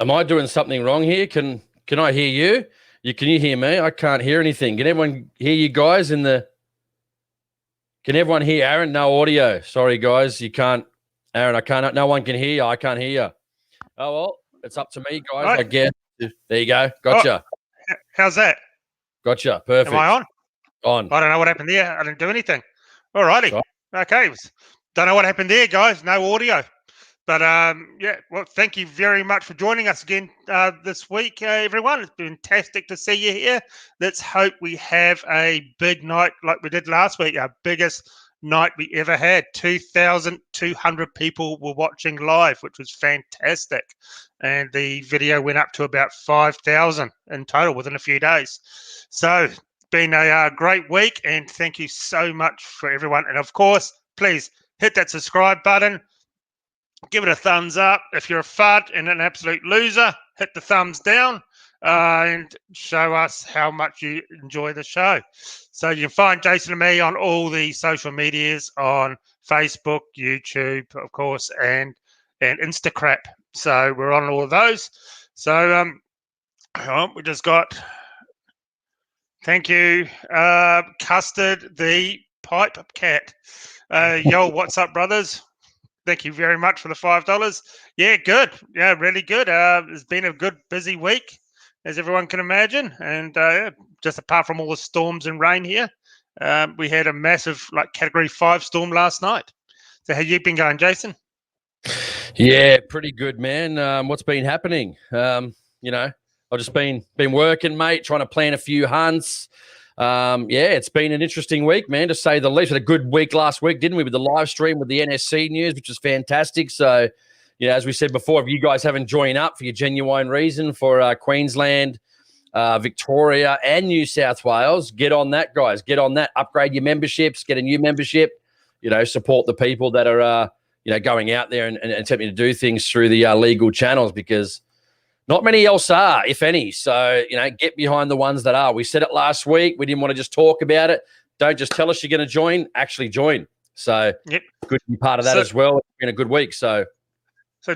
Am I doing something wrong here? Can I hear you? Can you hear me? I can't hear anything. Can everyone hear you guys in the? Can everyone hear Aaron? No audio. Sorry, guys. You can't. Aaron, I can't. No one can hear you. I can't hear you. Oh, well, it's up to me, guys, right. I guess. There you go. Gotcha. Oh, how's that? Gotcha. Perfect. Am I on? On. I don't know what happened there. I didn't do anything. All righty. Oh. Okay. Don't know what happened there, guys. No audio. But, yeah, well, thank you very much for joining us again this week, everyone. It's been fantastic to see you here. Let's hope we have a big night like we did last week, our biggest night we ever had. 2,200 people were watching live, which was fantastic. And the video went up to about 5,000 in total within a few days. So it's been a great week, and thank you so much for everyone. And, of course, please hit that subscribe button. Give it a thumbs up. If you're a fud and an absolute loser, hit the thumbs down and show us how much you enjoy the show. So you can find Jason and me on all the social medias, on Facebook, YouTube, of course, and Instagram. So we're on all of those. So we just got, thank you, Custard the Pipe Cat. Yo, what's up, brothers? Thank you very much for the $5. Yeah, good. Yeah, really good. It's been a good, busy week, as everyone can imagine. And just apart from all the storms and rain here, we had a massive, Category 5 storm last night. So how you been going, Jason? Yeah, pretty good, man. What's been happening? I've just been working, mate, trying to plan a few hunts. Yeah, it's been an interesting week, man, to say the least. We had a good week last week, didn't we, with the live stream with the NSC news, which was fantastic. So, as we said before, if you guys haven't joined up for your genuine reason for Queensland, Victoria, and New South Wales, get on that, guys. Get on that. Upgrade your memberships. Get a new membership. Support the people that are, going out there and attempting to do things through the legal channels, because not many else are, if any. So, get behind the ones that are. We said it last week. We didn't want to just talk about it. Don't just tell us you're going to join. Actually join. So, Good to be part of that as well. It's been a good week. So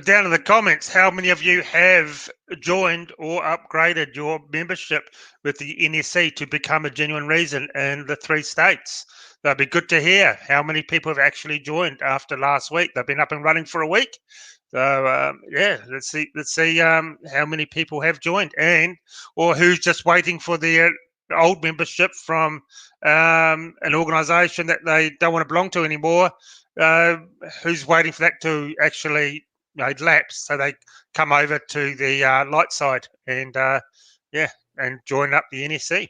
down in the comments, how many of you have joined or upgraded your membership with the NSC to become a genuine reason in the 3 states? That'd be good to hear. How many people have actually joined after last week? They've been up and running for a week. So let's see how many people have joined, or who's just waiting for their old membership from an organisation that they don't want to belong to anymore. Who's waiting for that to actually lapse, so they come over to the light side and join up the NSC.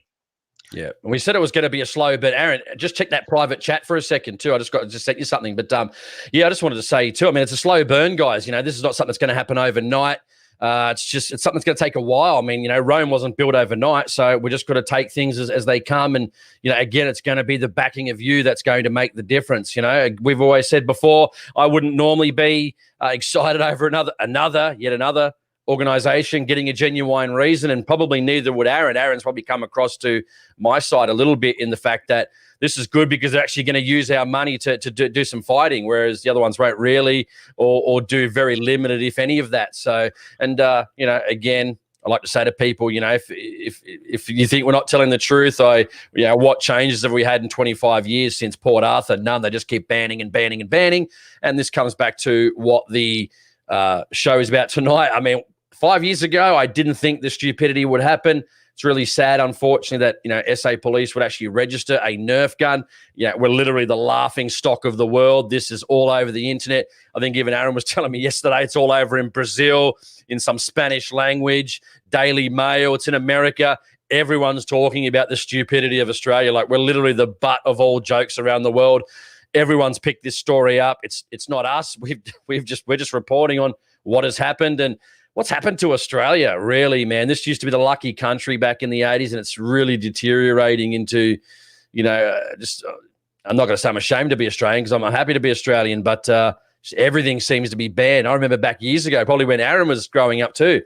Yeah, and we said it was going to be a slow, but Aaron, just check that private chat for a second too. I just sent you something, but I just wanted to say too. I mean, it's a slow burn, guys. This is not something that's going to happen overnight. It's something that's going to take a while. I mean, Rome wasn't built overnight, so we're just got to take things as they come. And again, it's going to be the backing of you that's going to make the difference. We've always said before, I wouldn't normally be excited over yet another organization getting a genuine reason, and probably neither would Aaron. Aaron's probably come across to my side a little bit in the fact that this is good because they're actually going to use our money to do some fighting, whereas the other ones won't really or do very limited, if any of that. So, and again, I like to say to people, if you think we're not telling the truth, what changes have we had in 25 years since Port Arthur? None. They just keep banning and banning and banning, and this comes back to what the show is about tonight. I mean, 5 years ago, I didn't think the stupidity would happen. It's really sad, unfortunately, that, you know, SA police would actually register a NERF gun. Yeah, we're literally the laughing stock of the world. This is all over the internet. I think even Aaron was telling me yesterday it's all over in Brazil, in some Spanish language, Daily Mail. It's in America. Everyone's talking about the stupidity of Australia. Like, we're literally the butt of all jokes around the world. Everyone's picked this story up. It's not us. We're just reporting on what has happened and what's happened to Australia. Really, man, this used to be the lucky country back in the 80s, and it's really deteriorating into, you know, I'm not going to say I'm ashamed to be Australian, because I'm happy to be Australian, but everything seems to be banned. I remember back years ago, probably when Aaron was growing up too,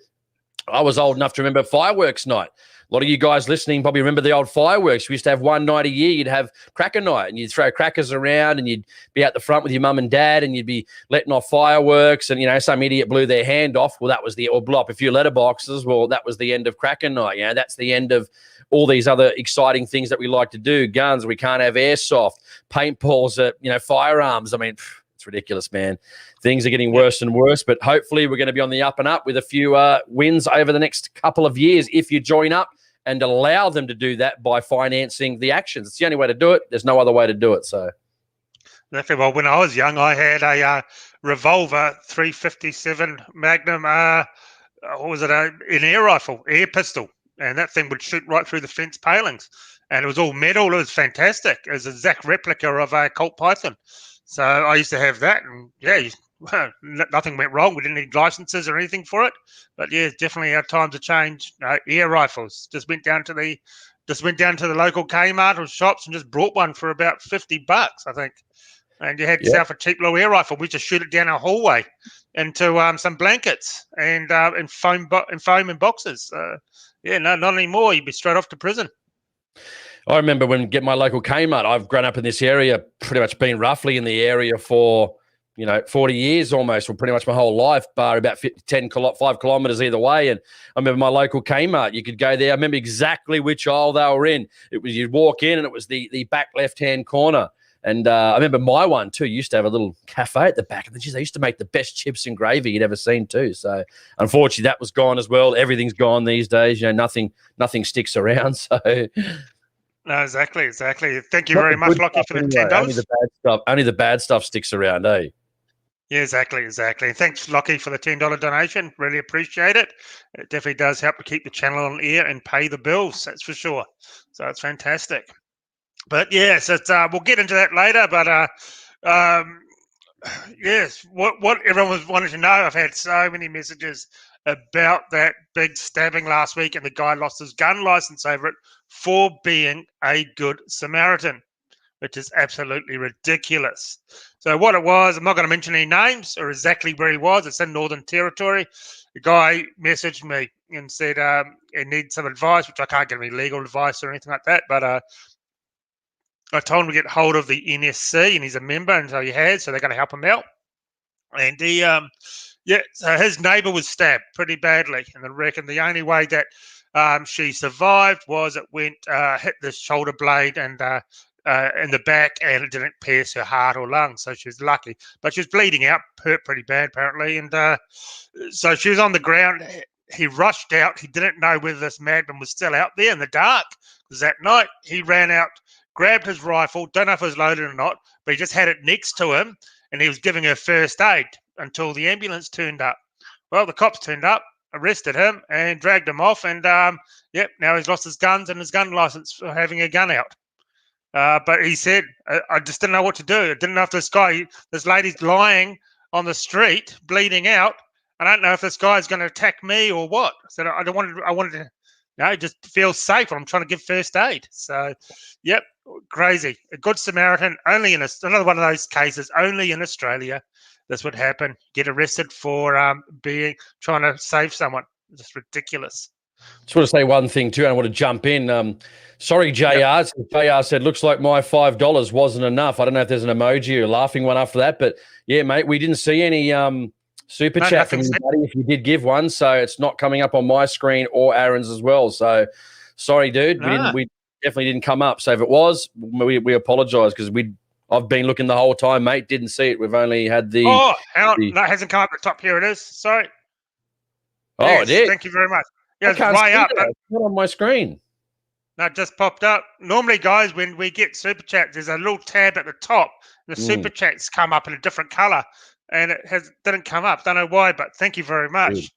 I was old enough to remember fireworks night. A lot of you guys listening probably remember the old fireworks. We used to have one night a year. You'd have cracker night, and you'd throw crackers around, and you'd be out the front with your mum and dad, and you'd be letting off fireworks, and, you know, some idiot blew their hand off. Well, that was or blew up a few letterboxes. Well, that was the end of cracker night. You know, that's the end of all these other exciting things that we like to do. Guns, we can't have airsoft, paintballs, you know, firearms. I mean, it's ridiculous, man. Things are getting worse and worse, but hopefully we're going to be on the up and up with a few wins over the next couple of years if you join up and allow them to do that by financing the actions. It's the only way to do it. There's no other way to do it. So, well, when I was young, I had a revolver 357 Magnum. What was it? An air rifle, air pistol, and that thing would shoot right through the fence palings. And it was all metal. It was fantastic. It was an exact replica of a Colt Python. So I used to have that, and nothing went wrong. We didn't need licenses or anything for it. But yeah, definitely our times have changed. Air rifles. Just went down to the local Kmart or shops and just brought one for about $50, I think. And you had yourself a cheap little air rifle. We just shoot it down our hallway into some blankets and foam and boxes. Not anymore. You'd be straight off to prison. I remember when getting my local Kmart. I've grown up in this area, pretty much been roughly in the area for, 40 years almost, or pretty much my whole life, bar about 5 kilometers either way. And I remember my local Kmart, you could go there. I remember exactly which aisle they were in. It was, you'd walk in and it was the back left-hand corner. And I remember my one too used to have a little cafe at the back. And they used to make the best chips and gravy you'd ever seen too. So unfortunately that was gone as well. Everything's gone these days. Nothing sticks around. So... No, exactly. Thank you very much, Lockie, for the $10. Only the bad stuff sticks around, eh? Yeah, exactly. Thanks, Lockie, for the $10 donation. Really appreciate it. It definitely does help to keep the channel on air and pay the bills, that's for sure. So it's fantastic. But yes, we'll get into that later. But yes, what everyone was wanting to know, I've had so many messages about that big stabbing last week, and the guy lost his gun license over it for being a good Samaritan, which is absolutely ridiculous. So what it was, I'm not going to mention any names or exactly where he was. It's in Northern Territory. The guy messaged me and said he needs some advice, which I can't give any legal advice or anything like that. But I told him to get hold of the NSC, and he's a member, and so he has. So they're going to help him out. And he, so his neighbour was stabbed pretty badly, and I reckon the only way that she survived was it went hit the shoulder blade and in the back, and it didn't pierce her heart or lungs, so she was lucky. But she was bleeding out, hurt pretty bad apparently, and so she was on the ground. He rushed out. He didn't know whether this madman was still out there in the dark, because that night he ran out, grabbed his rifle, don't know if it was loaded or not, but he just had it next to him, and he was giving her first aid until the ambulance turned up. Well, the cops turned up, arrested him, and dragged him off, and now he's lost his guns and his gun license for having a gun out. But he said, I just didn't know what to do. I didn't know if this lady's lying on the street, bleeding out. I don't know if this guy's going to attack me or what. So I wanted to, just feel safe. I'm trying to give first aid. So, crazy. A good Samaritan, another one of those cases, only in Australia. This would happen. Get arrested for trying to save someone. Just ridiculous. Just want to say one thing too. I want to jump in. Sorry, JR. Yep. JR said, looks like my $5 wasn't enough. I don't know if there's an emoji or laughing one after that, but yeah, mate, we didn't see any super chat from anybody if you did give one, so it's not coming up on my screen or Aaron's as well. So sorry, dude. We definitely didn't come up. So if it was, we apologise, because I've been looking the whole time, mate. Didn't see it. We've only had the... Oh, hang on. No, it hasn't come up at the top. Here it is. Sorry. Oh, yes, it did. Thank you very much. Yeah, I it's can't way see up. that. It's not on my screen. No, it just popped up. Normally, guys, when we get super chats, there's a little tab at the top. The super chats come up in a different color, and it didn't come up. Don't know why, but thank you very much.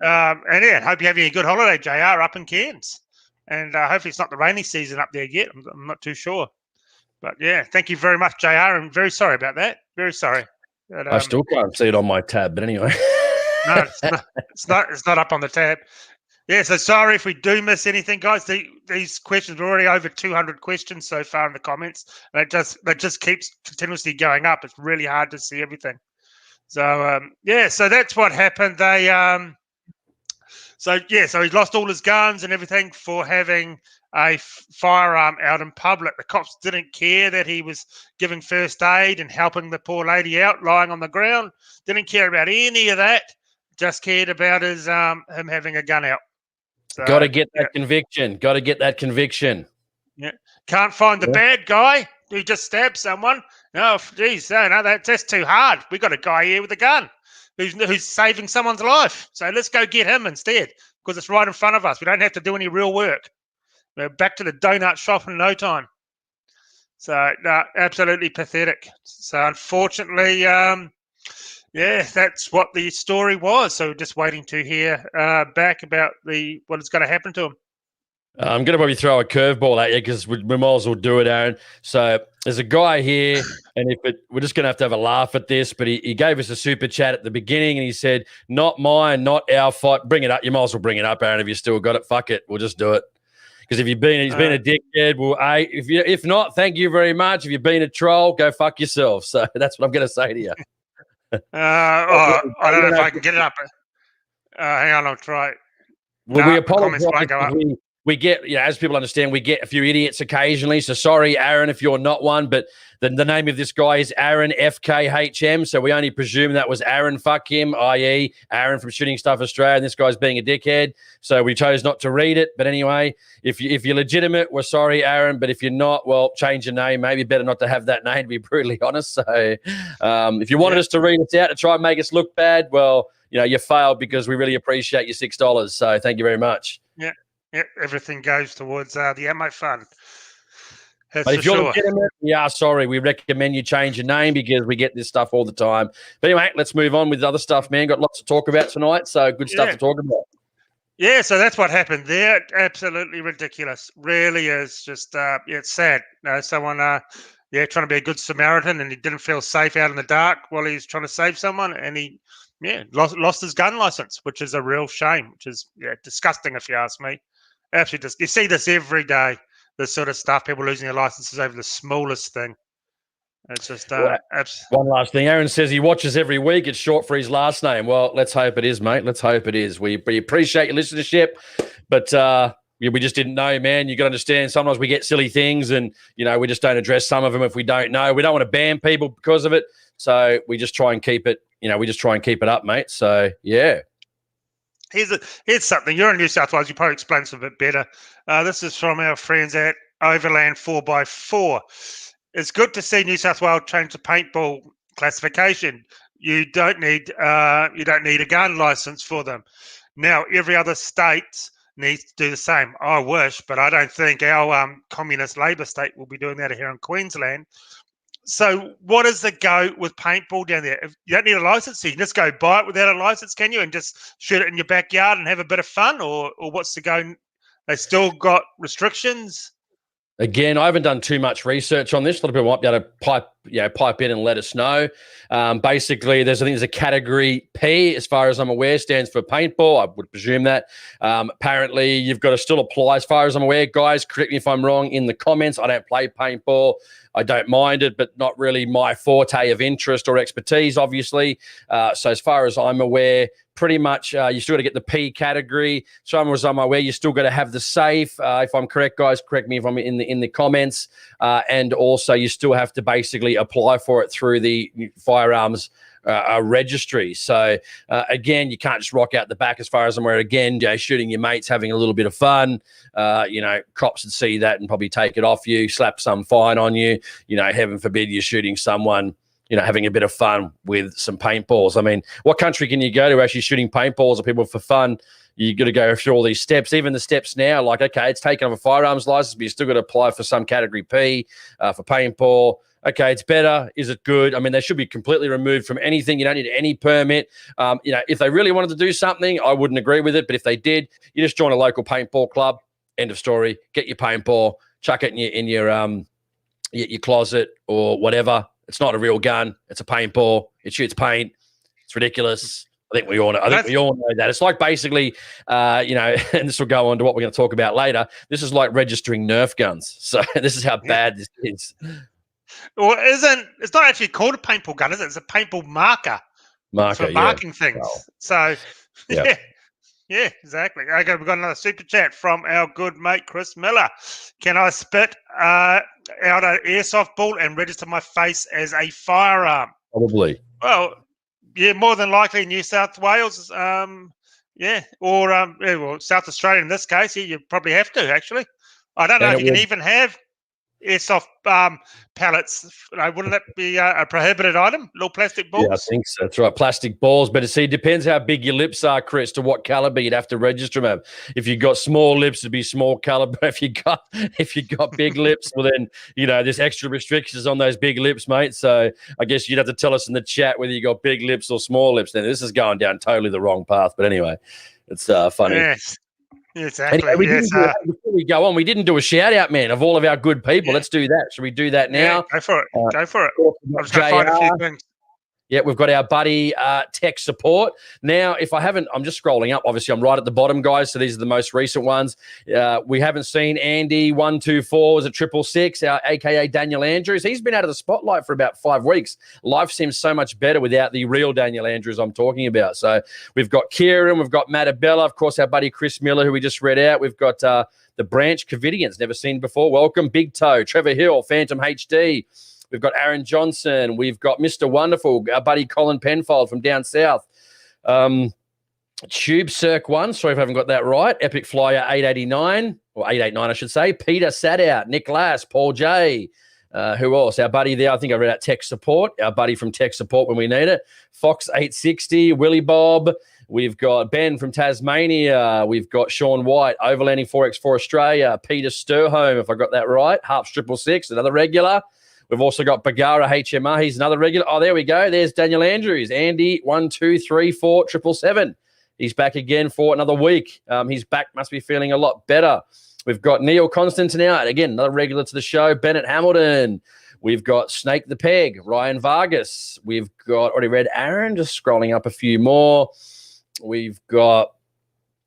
And yeah, hope you're having a good holiday, JR, up in Cairns. And hopefully it's not the rainy season up there yet. I'm not too sure. But yeah, thank you very much, JR. I'm very sorry about that. Very sorry. But, I still can't see it on my tab, but anyway. no, it's not up on the tab. Yeah, so sorry if we do miss anything, guys. These questions, we're already over 200 questions so far in the comments. And it just keeps continuously going up. It's really hard to see everything. So yeah, so that's what happened. So he lost all his guns and everything for having a firearm out in public. The cops didn't care that he was giving first aid and helping the poor lady out lying on the ground. Didn't care about any of that. Just cared about his him having a gun out. So, Got to get that conviction. Got to get that conviction. Yeah. Can't find the bad guy who just stabbed someone. No, geez, no, that's too hard. We got a guy here with a gun who's saving someone's life. So let's go get him instead because it's right in front of us. We don't have to do any real work. We're back to the donut shop in no time. So, no, absolutely pathetic. So, unfortunately, yeah, that's what the story was. So, we're just waiting to hear back about what is going to happen to him. I'm going to probably throw a curveball at you because we might as well do it, Aaron. So there's a guy here, and we're just going to have a laugh at this, but he gave us a super chat at the beginning, and he said, not mine, not our fight. Bring it up. You might as well bring it up, Aaron, if you still got it. Fuck it. We'll just do it. Because he's been a dickhead. Well, if not, thank you very much. If you've been a troll, go fuck yourself. So that's what I'm going to say to you. I don't know if I can get it up. Hang on, I'll try it. Well, we apologize. We get, as people understand, we get a few idiots occasionally. So sorry, Aaron, if you're not one. But the name of this guy is Aaron FKHM. So we only presume that was Aaron, fuck him, i.e. Aaron from Shooting Stuff Australia. And this guy's being a dickhead. So we chose not to read it. But anyway, if you're legitimate, we're sorry, Aaron. But if you're not, well, change your name. Maybe better not to have that name, to be brutally honest. So if you wanted us to read it out to try and make us look bad, well, you failed because we really appreciate your $6. So thank you very much. Yeah. Yeah, everything goes towards the ammo fund. But if you're legitimate, we are sorry. We recommend you change your name because we get this stuff all the time. But anyway, let's move on with other stuff, man. Got lots to talk about tonight, so good stuff to talk about. Yeah, so that's what happened there. Absolutely ridiculous. Really is just, it's sad. Someone, trying to be a good Samaritan, and he didn't feel safe out in the dark while he was trying to save someone, and he, lost his gun license, which is a real shame, which is disgusting if you ask me. Absolutely, you see this every day. This sort of stuff, people losing their licenses over the smallest thing. It's just one last thing. Aaron says he watches every week. It's short for his last name. Well, let's hope it is, mate. Let's hope it is. We appreciate your listenership, but we just didn't know, man. You got to understand. Sometimes we get silly things, and we just don't address some of them if we don't know. We don't want to ban people because of it, so we just try and keep it. We just try and keep it up, mate. So yeah. Here's something. You're in New South Wales. You probably explain this a bit better. This is from our friends at Overland 4x4. It's good to see New South Wales change the paintball classification. You don't need a gun license for them. Now every other state needs to do the same. I wish, but I don't think our communist Labor state will be doing that here in Queensland. So what is the go with paintball down there? If you don't need a license, so you can just go buy it without a license, can you? And just shoot it in your backyard and have a bit of fun? Or what's the go? They still got restrictions? Again, I haven't done too much research on this. A lot of people might be able to pipe in and let us know. Basically, there's a category P, as far as I'm aware, stands for paintball. I would presume that. Apparently, you've got to still apply, as far as I'm aware. Guys, correct me if I'm wrong in the comments. I don't play paintball. I don't mind it, but not really my forte of interest or expertise, obviously. So as far as I'm aware, pretty much you still got to get the P category. So as I'm aware, you still got to have the safe. If I'm correct, guys, correct me if I'm in the comments. And also you still have to basically apply for it through the firearms registry. So again, you can't just rock out the back, as far as I'm aware. Again, shooting your mates, having a little bit of fun. Cops would see that and probably take it off you, slap some fine on you. Heaven forbid you're shooting someone having a bit of fun with some paintballs. I mean, what country can you go to actually shooting paintballs or people for fun? You got to go through all these steps. Even the steps now, like, okay, it's taken off a firearms license, but you still got to apply for some category P for paintball. Okay, it's better. Is it good? I mean, they should be completely removed from anything. You don't need any permit. If they really wanted to do something, I wouldn't agree with it. But if they did, you just join a local paintball club. End of story. Get your paintball, chuck it in your closet or whatever. It's not a real gun. It's a paintball. It shoots paint. It's ridiculous. I think we all know. We all know that. It's like basically, and this will go on to what we're going to talk about later. This is like registering NERF guns. So this is how bad this is. Well, it's not actually called a paintball gun, is it? It's a paintball marker for marking things. Well, so, yeah, exactly. Okay, we've got another super chat from our good mate Chris Miller. Can I spit out an airsoft ball and register my face as a firearm? Probably. Well, yeah, more than likely New South Wales, or South Australia in this case. Yeah, you probably have to, actually. I don't know if you can even have airsoft pellets. Wouldn't that be a prohibited item? Little plastic balls? Yeah, I think so. That's right. Plastic balls. But it depends how big your lips are, Chris, to what caliber you'd have to register them. If you've got small lips, it'd be small caliber. If you got big lips, well then, there's extra restrictions on those big lips, mate. So I guess you'd have to tell us in the chat whether you got big lips or small lips. Then this is going down totally the wrong path. But anyway, it's funny. Yes. Exactly. Anyway, before we go on, we didn't do a shout out, man, of all of our good people. Let's do that. Should we do that now? Yeah, go for it. Go for it. I'm just going to find a few things. Yeah, we've got our buddy Tech Support. Now, I'm just scrolling up. Obviously, I'm right at the bottom, guys. So these are the most recent ones. We haven't seen Andy 124 was at 666, our AKA Daniel Andrews. He's been out of the spotlight for about 5 weeks. Life seems so much better without the real Daniel Andrews I'm talking about. So we've got Kieran, we've got Matabella, of course, our buddy Chris Miller, who we just read out. We've got the Branch Covidians, never seen before. Welcome, Big Toe, Trevor Hill, Phantom HD. We've got Aaron Johnson. We've got Mr. Wonderful, our buddy Colin Penfold from down south. Tube Circ 1, sorry if I haven't got that right. Epic Flyer 889, or 889, I should say. Peter Sadout, Nick Lass, Paul J. Who else? Our buddy there, I think I read out Tech Support, our buddy from Tech Support when we need it. Fox 860, Willie Bob. We've got Ben from Tasmania. We've got Sean White, Overlanding 4x4 Australia. Peter Sturholm, if I got that right. Harps 666, another regular. We've also got Bagara HMR. He's another regular. Oh, there we go. There's Daniel Andrews. Andy 1234 777. He's back again for another week. He's back. Must be feeling a lot better. We've got Neil Constantine out. Again, another regular to the show. Bennett Hamilton. We've got Snake the Peg. Ryan Vargas. We've got, already read Aaron. Just scrolling up a few more. We've got,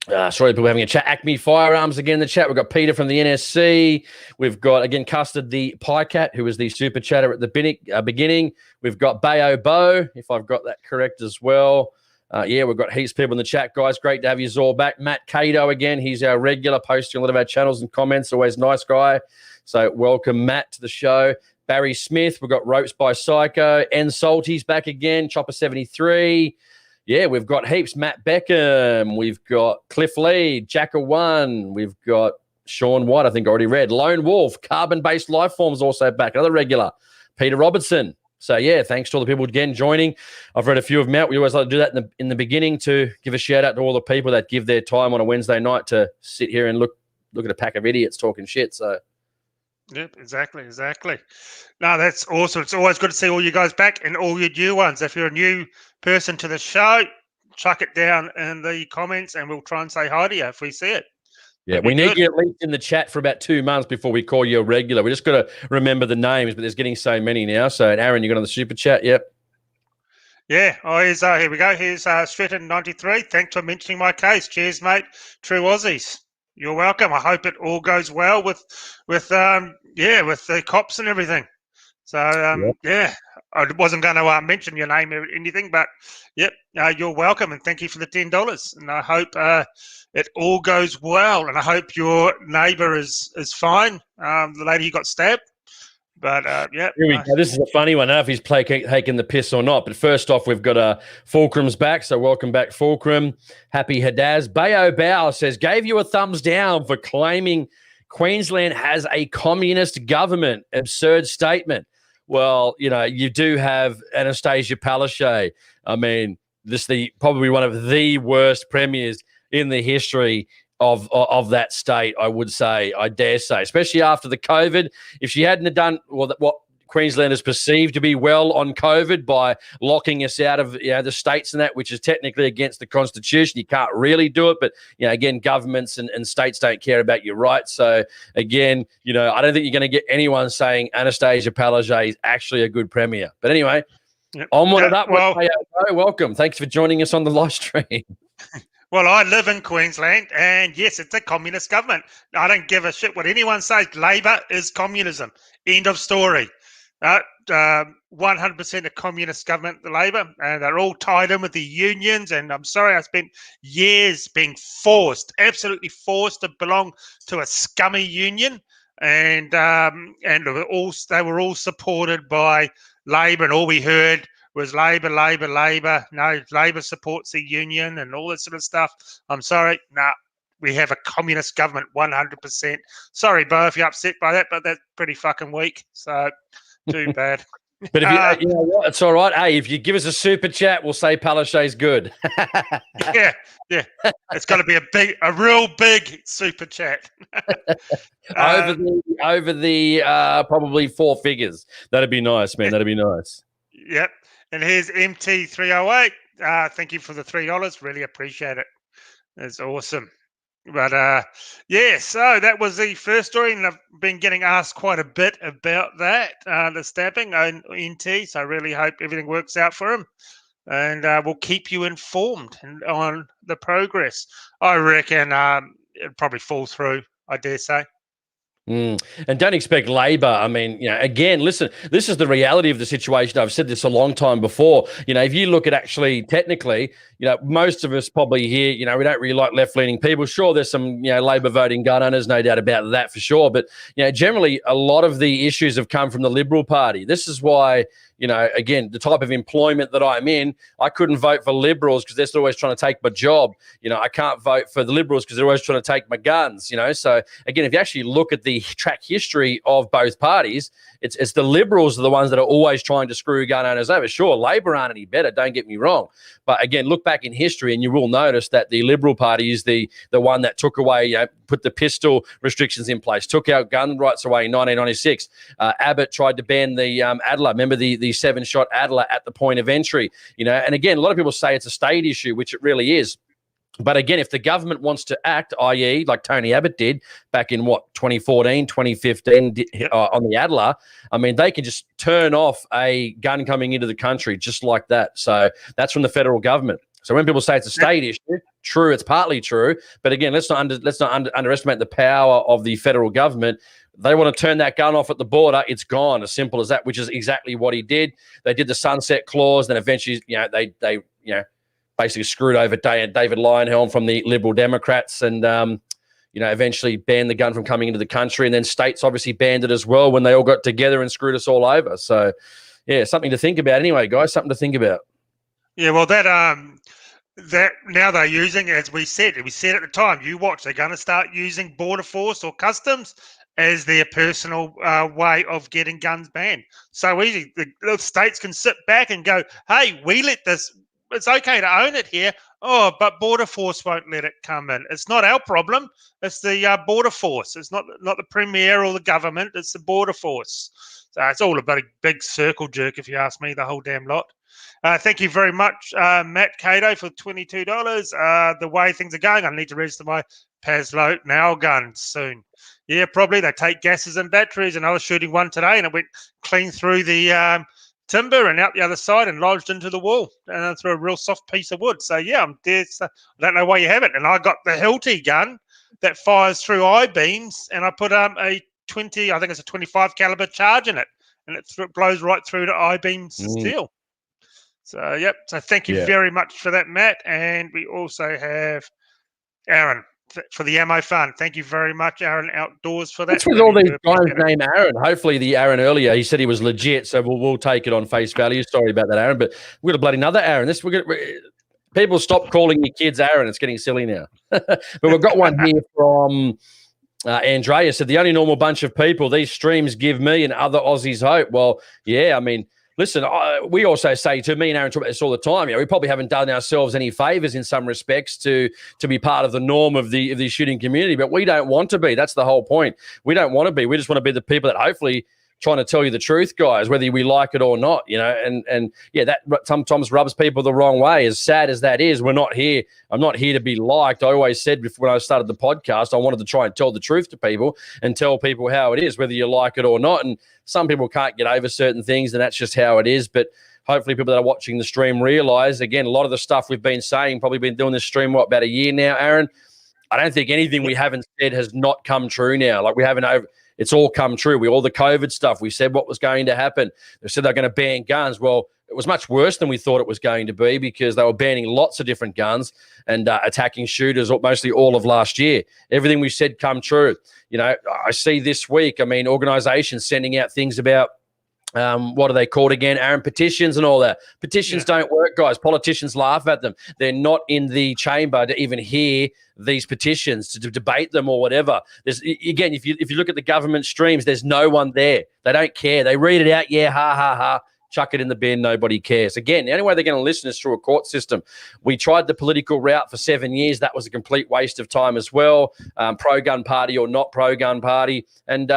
sorry, people having a chat. Acme Firearms again in the chat. We've got Peter from the NSC. We've got, again, Custard the Piecat, who was the super chatter at the beginning. We've got Bayo Bo, if I've got that correct as well. We've got heaps of people in the chat, guys. Great to have you all back. Matt Cato again. He's our regular, posting a lot of our channels and comments. Always nice guy. So welcome, Matt, to the show. Barry Smith. We've got Ropes by Psycho. N Salty's back again. Chopper 73. Yeah, we've got heaps. Matt Beckham. We've got Cliff Lee, Jacker One. We've got Sean White, I think I already read. Lone Wolf, Carbon-Based Life Forms also back. Another regular. Peter Robertson. So, yeah, thanks to all the people again joining. I've read a few of them out. We always like to do that in the beginning to give a shout-out to all the people that give their time on a Wednesday night to sit here and look at a pack of idiots talking shit. So, yep, exactly. No, that's awesome. It's always good to see all you guys back and all your new ones. If you're a new person to the show, chuck it down in the comments and we'll try and say hi to you if we see it. Yeah, we need you at least in the chat for about 2 months before we call you a regular. We just got to remember the names, but there's getting so many now. So, Aaron, you got on the super chat? Yep. Yeah. Oh, here we go. Here's Stratton93. Thanks for mentioning my case. Cheers, mate. True Aussies. You're welcome. I hope it all goes well with the cops and everything. So, yeah, I wasn't going to mention your name or anything, but, yep, you're welcome, and thank you for the $10. And I hope it all goes well, and I hope your neighbour is fine, the lady who got stabbed. But, yeah. Here we go. This is a funny one, if he's taking the piss or not. But first off, we've got Fulcrum's back, so welcome back, Fulcrum. Happy Hadaz. Bayo Bao says, gave you a thumbs down for claiming Queensland has a communist government. Absurd statement. Well, you do have Anastasia Palaszczuk. I mean, probably one of the worst premiers in the history of that state, I would say, I dare say, especially after the COVID. If she hadn't have done what Queenslanders perceived to be well on COVID by locking us out of the states and that, which is technically against the Constitution. You can't really do it, but again, governments and states don't care about your rights. So again, I don't think you're going to get anyone saying Anastasia Palaszczuk is actually a good premier. But anyway, onward and upward. Welcome. Thanks for joining us on the live stream. Well, I live in Queensland, and yes, it's a communist government. I don't give a shit what anyone says. Labor is communism. End of story. 100% a communist government, the Labor, and they're all tied in with the unions. And I'm sorry, I spent years being absolutely forced to belong to a scummy union, and they were all supported by Labor, and all we heard was Labor. No, Labor supports the union and all that sort of stuff. I'm sorry, we have a communist government, 100%. Sorry, Bo, if you're upset by that, but that's pretty fucking weak. So. Too bad. But if you know what, it's all right. Hey, if you give us a super chat, we'll say Palaszczuk's good. yeah. It's got to be a real big super chat. over the probably four figures. That'd be nice, man. That'd be nice. Yep. And here's MT308. Thank you for the $3. Really appreciate it. That's awesome. But so that was the first story, and I've been getting asked quite a bit about that, the stabbing on NT. So I really hope everything works out for him, and we'll keep you informed on the progress. I reckon it'll probably fall through, I dare say. And don't expect Labor. I mean, again, listen, this is the reality of the situation. I've said this a long time before. If you look at actually technically, most of us probably here, we don't really like left-leaning people. Sure, there's some, Labor voting gun owners, no doubt about that for sure. But, generally, a lot of the issues have come from the Liberal Party. This is why, again, the type of employment that I'm in, I couldn't vote for Liberals because they're still always trying to take my job. I can't vote for the Liberals because they're always trying to take my guns, So, again, if you actually look at the track history of both parties, it's the Liberals are the ones that are always trying to screw gun owners over. Sure, Labor aren't any better, don't get me wrong. But, again, look back in history and you will notice that the Liberal Party is the one that took away, put the pistol restrictions in place, took out gun rights away in 1996. Abbott tried to ban the Adler. Remember the 7-shot Adler at the point of entry, and again, a lot of people say it's a state issue, which it really is. But again, if the government wants to act, i.e. like Tony Abbott did back in 2014, 2015 on the Adler, I mean, they can just turn off a gun coming into the country just like that. So that's from the federal government. So when people say it's a state issue, true, it's partly true. But again, let's not underestimate the power of the federal government. They want to turn that gun off at the border. It's gone, as simple as that, which is exactly what he did. They did the sunset clause. Then eventually, they basically screwed over David Leyonhjelm from the Liberal Democrats and, eventually banned the gun from coming into the country. And then states obviously banned it as well when they all got together and screwed us all over. So, yeah, something to think about anyway, guys, something to think about. Yeah, well, that now they're using, as we said at the time, you watch, they're going to start using Border Force or Customs as their personal way of getting guns banned. So easy. The states can sit back and go, hey, we let this, it's okay to own it here. Oh, but Border Force won't let it come in. It's not our problem. It's the Border Force. It's not the Premier or the government. It's the Border Force. So it's all about a big circle jerk, if you ask me, the whole damn lot. Thank you very much, Matt Cato, for $22. The way things are going, I need to register my Paslow nail gun soon. Yeah, probably. They take gases and batteries, and I was shooting one today, and it went clean through the timber and out the other side and lodged into the wall and through a real soft piece of wood. So, yeah, I'm dead. So I don't know why you have it. And I got the Hilti gun that fires through I-beams, and I put a 25 caliber charge in it, and it blows right through to I-beam steel. So, yep. So thank you very much for that, Matt. And we also have Aaron for the ammo fund. Thank you very much, Aaron Outdoors, for that. What's with all these guys named Aaron? Hopefully the Aaron earlier, he said he was legit, so we'll take it on face value. Sorry about that, Aaron, but we're going to bloody another Aaron. People stop calling your kids Aaron. It's getting silly now. But we've got one here from Andrea said, the only normal bunch of people, these streams give me and other Aussies hope. Well, yeah, I mean, listen, we also say, to me and Aaron talk about this all the time, we probably haven't done ourselves any favors in some respects to be part of the norm of the shooting community, but we don't want to be. That's the whole point. We don't want to be. We just want to be the people that hopefully trying to tell you the truth, guys, whether we like it or not, and yeah, that sometimes rubs people the wrong way. As sad as that is, I'm not here to be liked. I always said when I started the podcast, I wanted to try and tell the truth to people and tell people how it is, whether you like it or not. And some people can't get over certain things, and that's just how it is. But hopefully people that are watching the stream realize, again, a lot of the stuff we've been saying, probably been doing this stream, about a year now, Aaron. I don't think anything we haven't said has not come true now. Like, we haven't it's all come true. All the COVID stuff, we said what was going to happen. They said they're going to ban guns. Well, it was much worse than we thought it was going to be, because they were banning lots of different guns and attacking shooters mostly all of last year. Everything we said come true. I see this week, organizations sending out things about, what are they called again, Aaron? Petitions and all that. Petitions don't work, guys. Politicians laugh at them. They're not in the chamber to even hear these petitions, to debate them or whatever. There's, again, if you look at the government streams, there's no one there. They don't care. They read it out, yeah, ha, ha, ha, chuck it in the bin, nobody cares. Again, the only way they're going to listen is through a court system. We tried the political route for 7 years. That was a complete waste of time as well, pro-gun party or not pro-gun party. And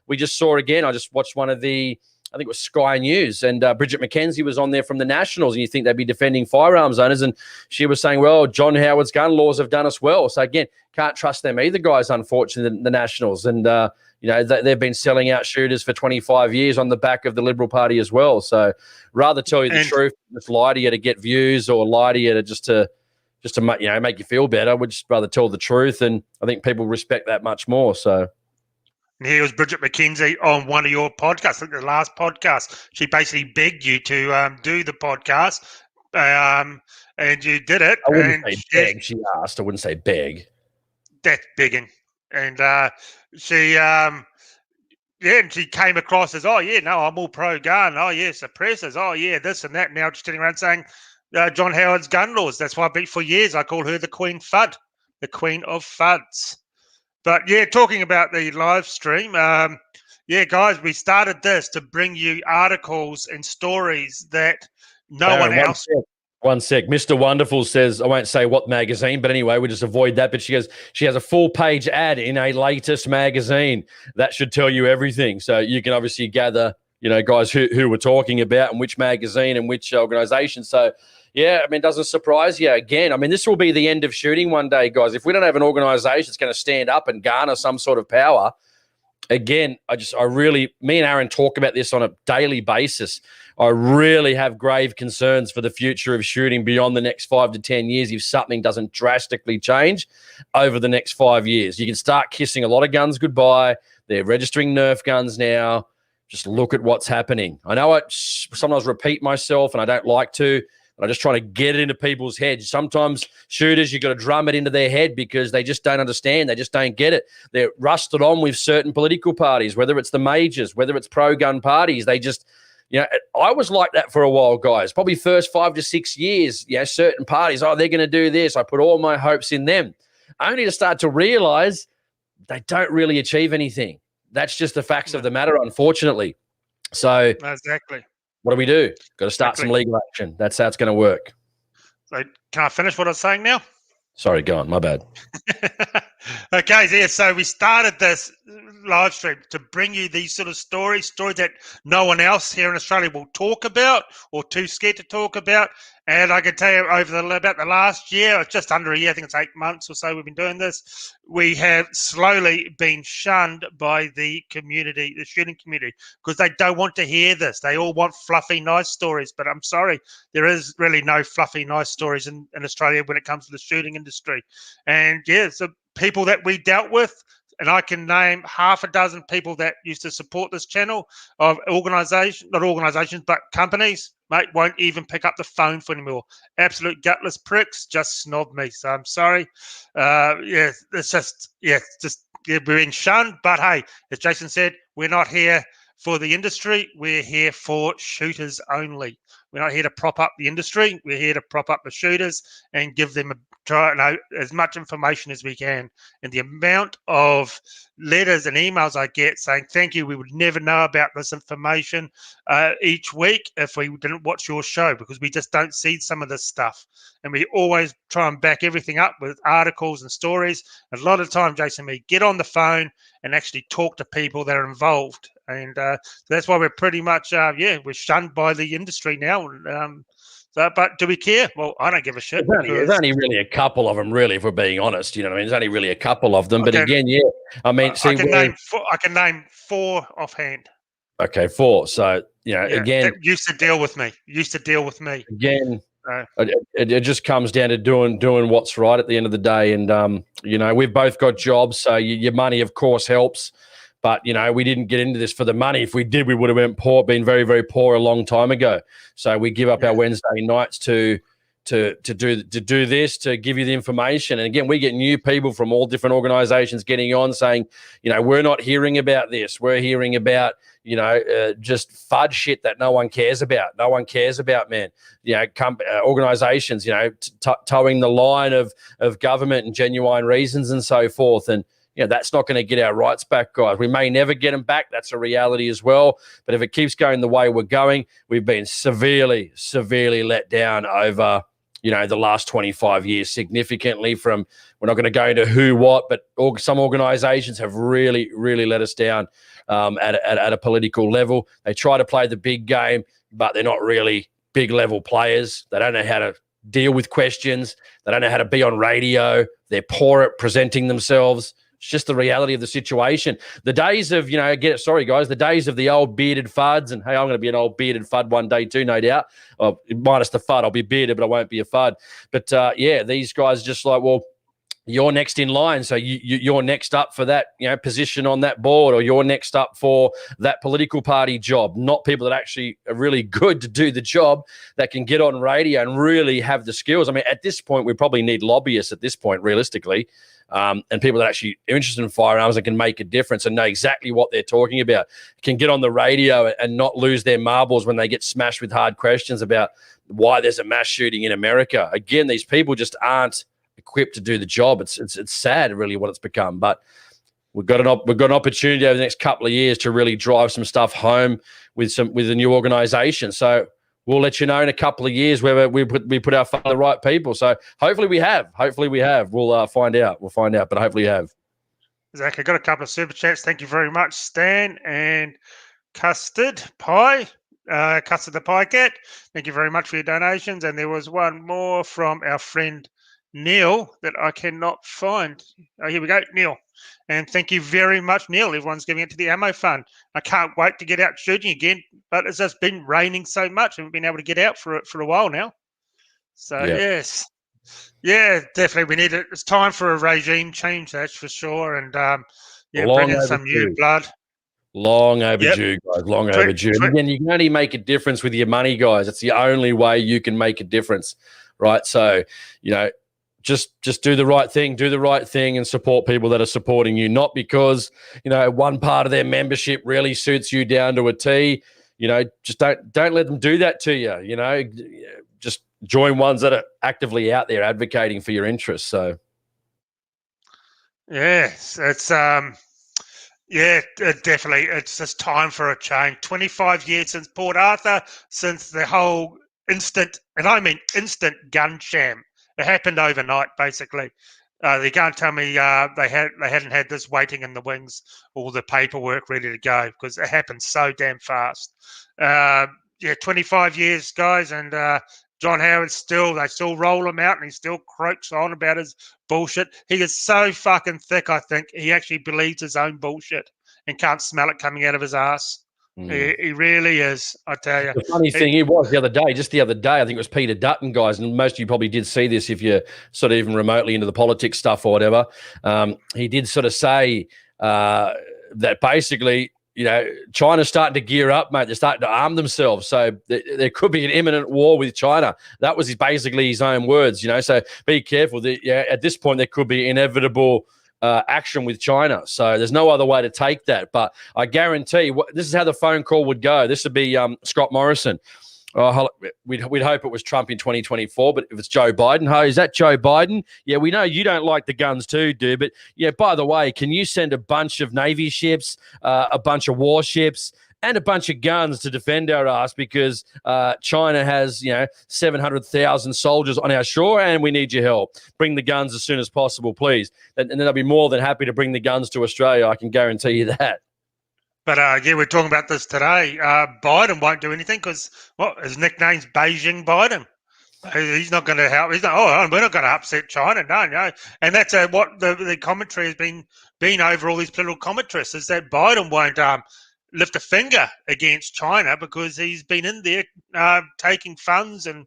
we just saw again, I just watched one of the, I think it was Sky News, and Bridget McKenzie was on there from the Nationals, and you think they'd be defending firearms owners, and she was saying, well, John Howard's gun laws have done us well. So, again, can't trust them either, guys, unfortunately, the Nationals. And, they've been selling out shooters for 25 years on the back of the Liberal Party as well. So rather tell you the truth, just lie to you to get views, or lie to you to make you feel better. We'd just rather tell the truth, and I think people respect that much more, so... And here was Bridget McKenzie on one of your podcasts, I think the last podcast. She basically begged you to do the podcast, and you did it. I wouldn't say beg. She asked. I wouldn't say beg. That's begging. And she came across as, oh, yeah, no, I'm all pro-gun. Oh, yeah, suppressors. Oh, yeah, this and that. Now just sitting around saying John Howard's gun laws. That's why for years I called her the Queen Fud, the Queen of Fuds. But, yeah, talking about the live stream, guys, we started this to bring you articles and stories that no one else... One sec. Mr. Wonderful says, I won't say what magazine, but anyway, we'll just avoid that. But she goes, she has a full-page ad in a latest magazine. That should tell you everything. So you can obviously gather, guys, who we're talking about and which magazine and which organisation. So... yeah, it doesn't surprise you. Again, this will be the end of shooting one day, guys. If we don't have an organisation that's going to stand up and garner some sort of power, again, me and Aaron talk about this on a daily basis. I really have grave concerns for the future of shooting beyond the next 5 to 10 years if something doesn't drastically change over the next 5 years. You can start kissing a lot of guns goodbye. They're registering NERF guns now. Just look at what's happening. I know I sometimes repeat myself, and I don't like to. I just try to get it into people's heads. Sometimes shooters, you've got to drum it into their head because they just don't understand. They just don't get it. They're rusted on with certain political parties, whether it's the majors, whether it's pro-gun parties. They just, I was like that for a while, guys. Probably first 5 to 6 years, certain parties, they're going to do this. I put all my hopes in them, only to start to realize they don't really achieve anything. That's just the facts of the matter, unfortunately. So exactly. What do? Got to start some legal action. That's how it's going to work. So can I finish what I was saying now? Sorry, go on. My bad. Okay, so we started this live stream to bring you these sort of stories that no one else here in Australia will talk about or too scared to talk about. And I can tell you about the last year, it's just under a year, I think it's 8 months or so we've been doing this, we have slowly been shunned by the community, the shooting community, because they don't want to hear this. They all want fluffy, nice stories. But I'm sorry, there is really no fluffy, nice stories in Australia when it comes to the shooting industry. And, so people that we dealt with, and I can name half a dozen people that used to support this channel of not organisations, but companies, mate, won't even pick up the phone for anymore. Absolute gutless pricks, just snob me. So I'm sorry. It's just we're being shunned. But hey, as Jason said, we're not here for the industry. We're here for shooters only. We're not here to prop up the industry. We're here to prop up the shooters and give them as much information as we can. And the amount of letters and emails I get saying, thank you, we would never know about this information each week if we didn't watch your show, because we just don't see some of this stuff. And we always try and back everything up with articles and stories. And a lot of the time, Jason, we get on the phone and actually talk to people that are involved. And that's why we're pretty much, we're shunned by the industry now. But do we care? Well, I don't give a shit. There's only really a couple of them, really, if we're being honest. You know what I mean? There's only really a couple of them. But again, yeah, I mean, see, I can name four offhand. Okay, four. So, again, used to deal with me. Again, it just comes down to doing what's right at the end of the day. And we've both got jobs, so your money, of course, helps. But, we didn't get into this for the money. If we did, we would have been very, very poor a long time ago. So we give up our Wednesday nights to do this, to give you the information. And again, we get new people from all different organizations getting on saying, we're not hearing about this. We're hearing about, just fudge shit that no one cares about. No one cares about, man. Organizations, towing the line of government and genuine reasons and so forth. And, that's not going to get our rights back, guys. We may never get them back. That's a reality as well. But if it keeps going the way we're going, we've been severely, severely let down over, the last 25 years, significantly. From, we're not going to go into who, what, but some organizations have really, really let us down at a political level. They try to play the big game, but they're not really big level players. They don't know how to deal with questions. They don't know how to be on radio. They're poor at presenting themselves. It's just the reality of the situation. The days of, the days of the old bearded fuds, and hey, I'm going to be an old bearded fud one day too, no doubt. Minus the fud, I'll be bearded, but I won't be a fud. But these guys are just like, well, you're next in line, so you're next up for that position on that board, or you're next up for that political party job. Not people that actually are really good to do the job, that can get on radio and really have the skills. I mean, at this point, we probably need lobbyists at this point, realistically. And people that actually are interested in firearms and can make a difference and know exactly what they're talking about, can get on the radio and not lose their marbles when they get smashed with hard questions about why there's a mass shooting in America. Again, these people just aren't equipped to do the job. It's sad, really, what it's become. But we've got an opportunity over the next couple of years to really drive some stuff home with a new organization. So we'll let you know in a couple of years whether we put our fund on the right people. So hopefully we have. We'll find out. But hopefully we have. Zach, I got a couple of super chats. Thank you very much, Stan and Custard Pie. Custard the Pie Cat. Thank you very much for your donations. And there was one more from our friend Neil that I cannot find. Oh, here we go, Neil. And thank you very much, Neil. Everyone's giving it to the ammo fund. I can't wait to get out shooting again, but it's just been raining so much. I haven't been able to get out for a while now. So, yes. Yeah, definitely. We need it. It's time for a regime change, that's for sure. And, bring in some new blood. Long overdue, guys. Long overdue. And again, you can only make a difference with your money, guys. It's the only way you can make a difference, right? So, just do the right thing and support people that are supporting you, not because, one part of their membership really suits you down to a T. Just don't let them do that to you, just join ones that are actively out there advocating for your interests. So. Yes, it's, definitely. It's just time for a change. 25 years since Port Arthur, since the whole instant gun sham. It happened overnight, basically. They can't tell me they hadn't had this waiting in the wings, all the paperwork ready to go, because it happened so damn fast. 25 years, guys, and John Howard they still roll him out, and he still croaks on about his bullshit. He is so fucking thick, I think he actually believes his own bullshit and can't smell it coming out of his ass. He really is, I tell you. The funny thing, the other day, I think it was Peter Dutton, guys, and most of you probably did see this if you're sort of even remotely into the politics stuff or whatever. He did sort of say that basically, China's starting to gear up, mate. They're starting to arm themselves. So there could be an imminent war with China. That was basically his own words, So be careful. At this point, there could be inevitable action with China. So there's no other way to take that. But I guarantee this is how the phone call would go. This would be Scott Morrison. We'd hope it was Trump in 2024, but if it's Joe Biden, is that Joe Biden? Yeah, we know you don't like the guns too, dude. But yeah, by the way, can you send a bunch of Navy ships, a bunch of warships, and a bunch of guns to defend our ass because China has 700,000 soldiers on our shore, and we need your help. Bring the guns as soon as possible, please. And then they'll be more than happy to bring the guns to Australia. I can guarantee you that. But, we're talking about this today. Biden won't do anything because, his nickname's Beijing Biden. He's not going to help. He's not, we're not going to upset China. No. And that's what the commentary has been over all these political commentaries, is that Biden won't lift a finger against China because he's been in there taking funds and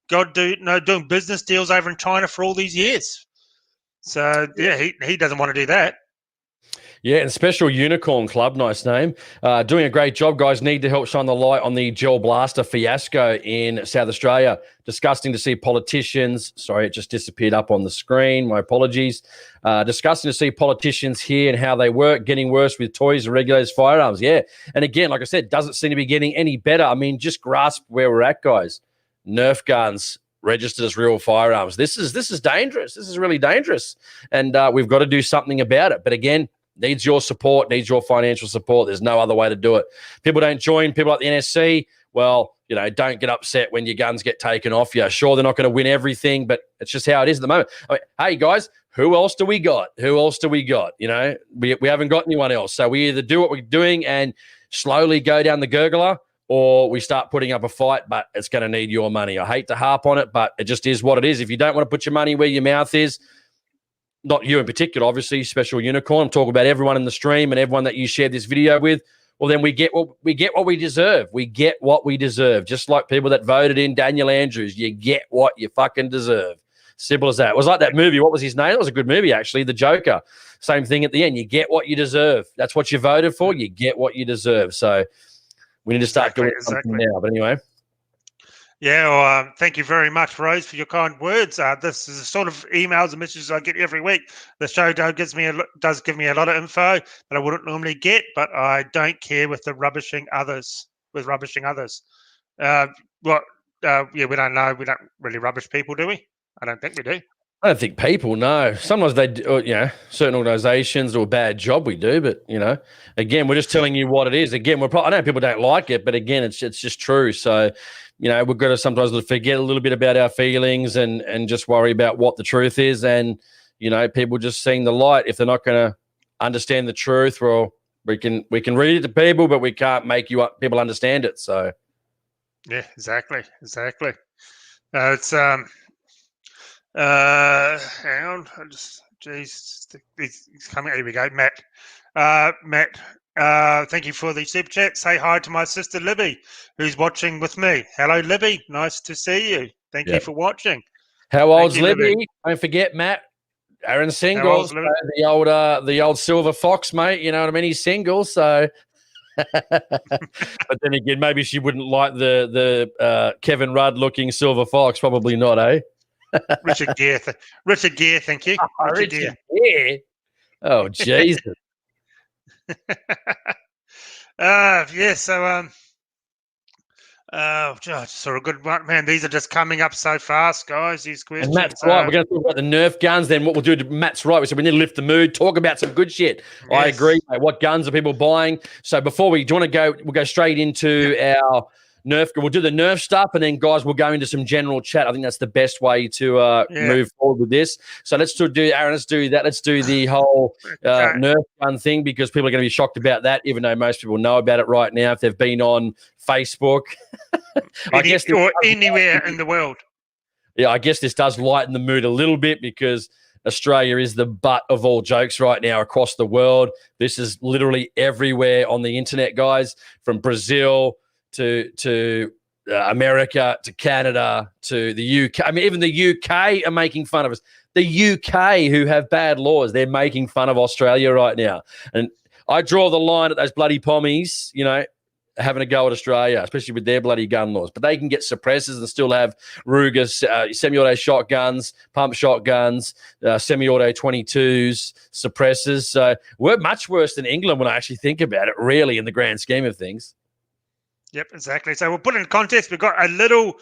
doing business deals over in China for all these years. So, yeah, he doesn't want to do that. Yeah, and Special Unicorn Club, nice name. Doing a great job, guys. Need to help shine the light on the gel blaster fiasco in South Australia. Disgusting to see politicians. Sorry, it just disappeared up on the screen. My apologies. Disgusting to see politicians here and how they work, getting worse with toys and regulators, firearms. Yeah, and again, like I said, doesn't seem to be getting any better. I mean, just grasp where we're at, guys. NERF guns registered as real firearms. This is dangerous. This is really dangerous, and we've got to do something about it. But again, needs your support, needs your financial support. There's no other way to do it. People don't join. People like the NSC, well, don't get upset when your guns get taken off you. Sure, they're not going to win everything, but it's just how it is at the moment. I mean, hey, guys, who else do we got? We haven't got anyone else. So we either do what we're doing and slowly go down the gurgler, or we start putting up a fight, but it's going to need your money. I hate to harp on it, but it just is what it is. If you don't want to put your money where your mouth is, not you in particular, obviously, Special Unicorn. I'm talking about everyone in the stream and everyone that you shared this video with. Well, then we get what we deserve. We get what we deserve. Just like people that voted in Daniel Andrews, you get what you fucking deserve. Simple as that. It was like that movie. What was his name? It was a good movie, actually. The Joker. Same thing at the end. You get what you deserve. That's what you voted for. You get what you deserve. So we need to start doing something now. But anyway. Yeah, well, thank you very much, Rose, for your kind words. This is the sort of emails and messages I get every week. The show does give me a lot of info that I wouldn't normally get, but I don't care with rubbishing others. We don't know. We don't really rubbish people, do we? I don't think we do. I don't think people, no. Sometimes they do, certain organizations do a bad job, we do, but, again, we're just telling you what it is. Again, I know people don't like it, but again, it's just true. So, we've got to sometimes forget a little bit about our feelings and just worry about what the truth is. And, people just seeing the light. If they're not going to understand the truth, well, we can read it to people, but we can't make people understand it. So, yeah, exactly. It's hang on. He's coming. Here we go, Matt. Thank you for the super chat. Say hi to my sister Libby, who's watching with me. Hello, Libby. Nice to see you. Thank you for watching. How old's Libby? Don't forget, Matt. Aaron's single. So the old silver fox, mate. You know what I mean? He's single, so. But then again, maybe she wouldn't like the Kevin Rudd looking silver fox. Probably not, eh? Richard Gere, thank you. Richard Gere. Oh, Jesus. Just sort of good one, man. These are just coming up so fast, guys. These questions. And Matt's right. We're going to talk about the NERF guns. Then what we'll do, Matt's right. We said we need to lift the mood, talk about some good shit. Yes. I agree, mate. What guns are people buying? So before do you want to go, we'll go straight into our NERF. We'll do the NERF stuff, and then, guys, we'll go into some general chat. I think that's the best way to move forward with this. So let's do Aaron. Let's do that. Let's do the whole NERF gun thing, because people are going to be shocked about that, even though most people know about it right now if they've been on Facebook. Or anywhere in the world. Yeah, I guess this does lighten the mood a little bit, because Australia is the butt of all jokes right now across the world. This is literally everywhere on the internet, guys, from Brazil to America, to Canada, to the UK. I mean, even the UK are making fun of us. The UK, who have bad laws, they're making fun of Australia right now. And I draw the line at those bloody pommies, having a go at Australia, especially with their bloody gun laws. But they can get suppressors and still have Ruger semi-auto shotguns, pump shotguns, semi-auto 22s, suppressors. So we're much worse than England when I actually think about it, really, in the grand scheme of things. Yep, exactly. So we'll put it in context. We've got a little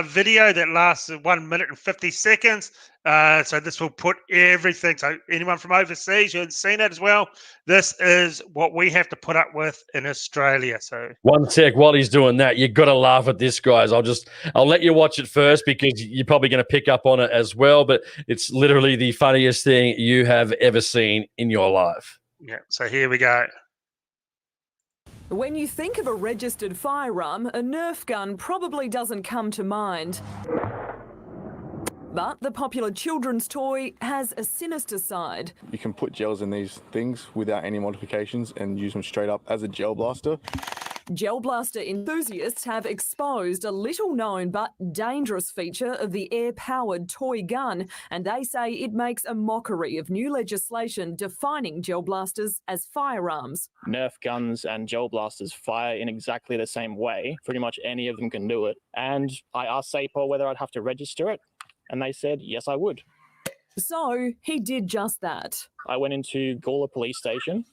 video that lasts 1 minute and 50 seconds. So this will put everything. So anyone from overseas who hasn't seen it as well, this is what we have to put up with in Australia. So one sec, while he's doing that, you've got to laugh at this, guys. I'll let you watch it first because you're probably going to pick up on it as well. But it's literally the funniest thing you have ever seen in your life. Yeah. So here we go. When you think of a registered firearm, a Nerf gun probably doesn't come to mind. But the popular children's toy has a sinister side. You can put gels in these things without any modifications and use them straight up as a gel blaster. Gel blaster enthusiasts have exposed a little-known but dangerous feature of the air-powered toy gun, and they say it makes a mockery of new legislation defining gel blasters as firearms. Nerf guns and gel blasters fire in exactly the same way. Pretty much any of them can do it. And I asked SAPOL whether I'd have to register it, and they said, yes, I would. So he did just that. I went into Gawler Police Station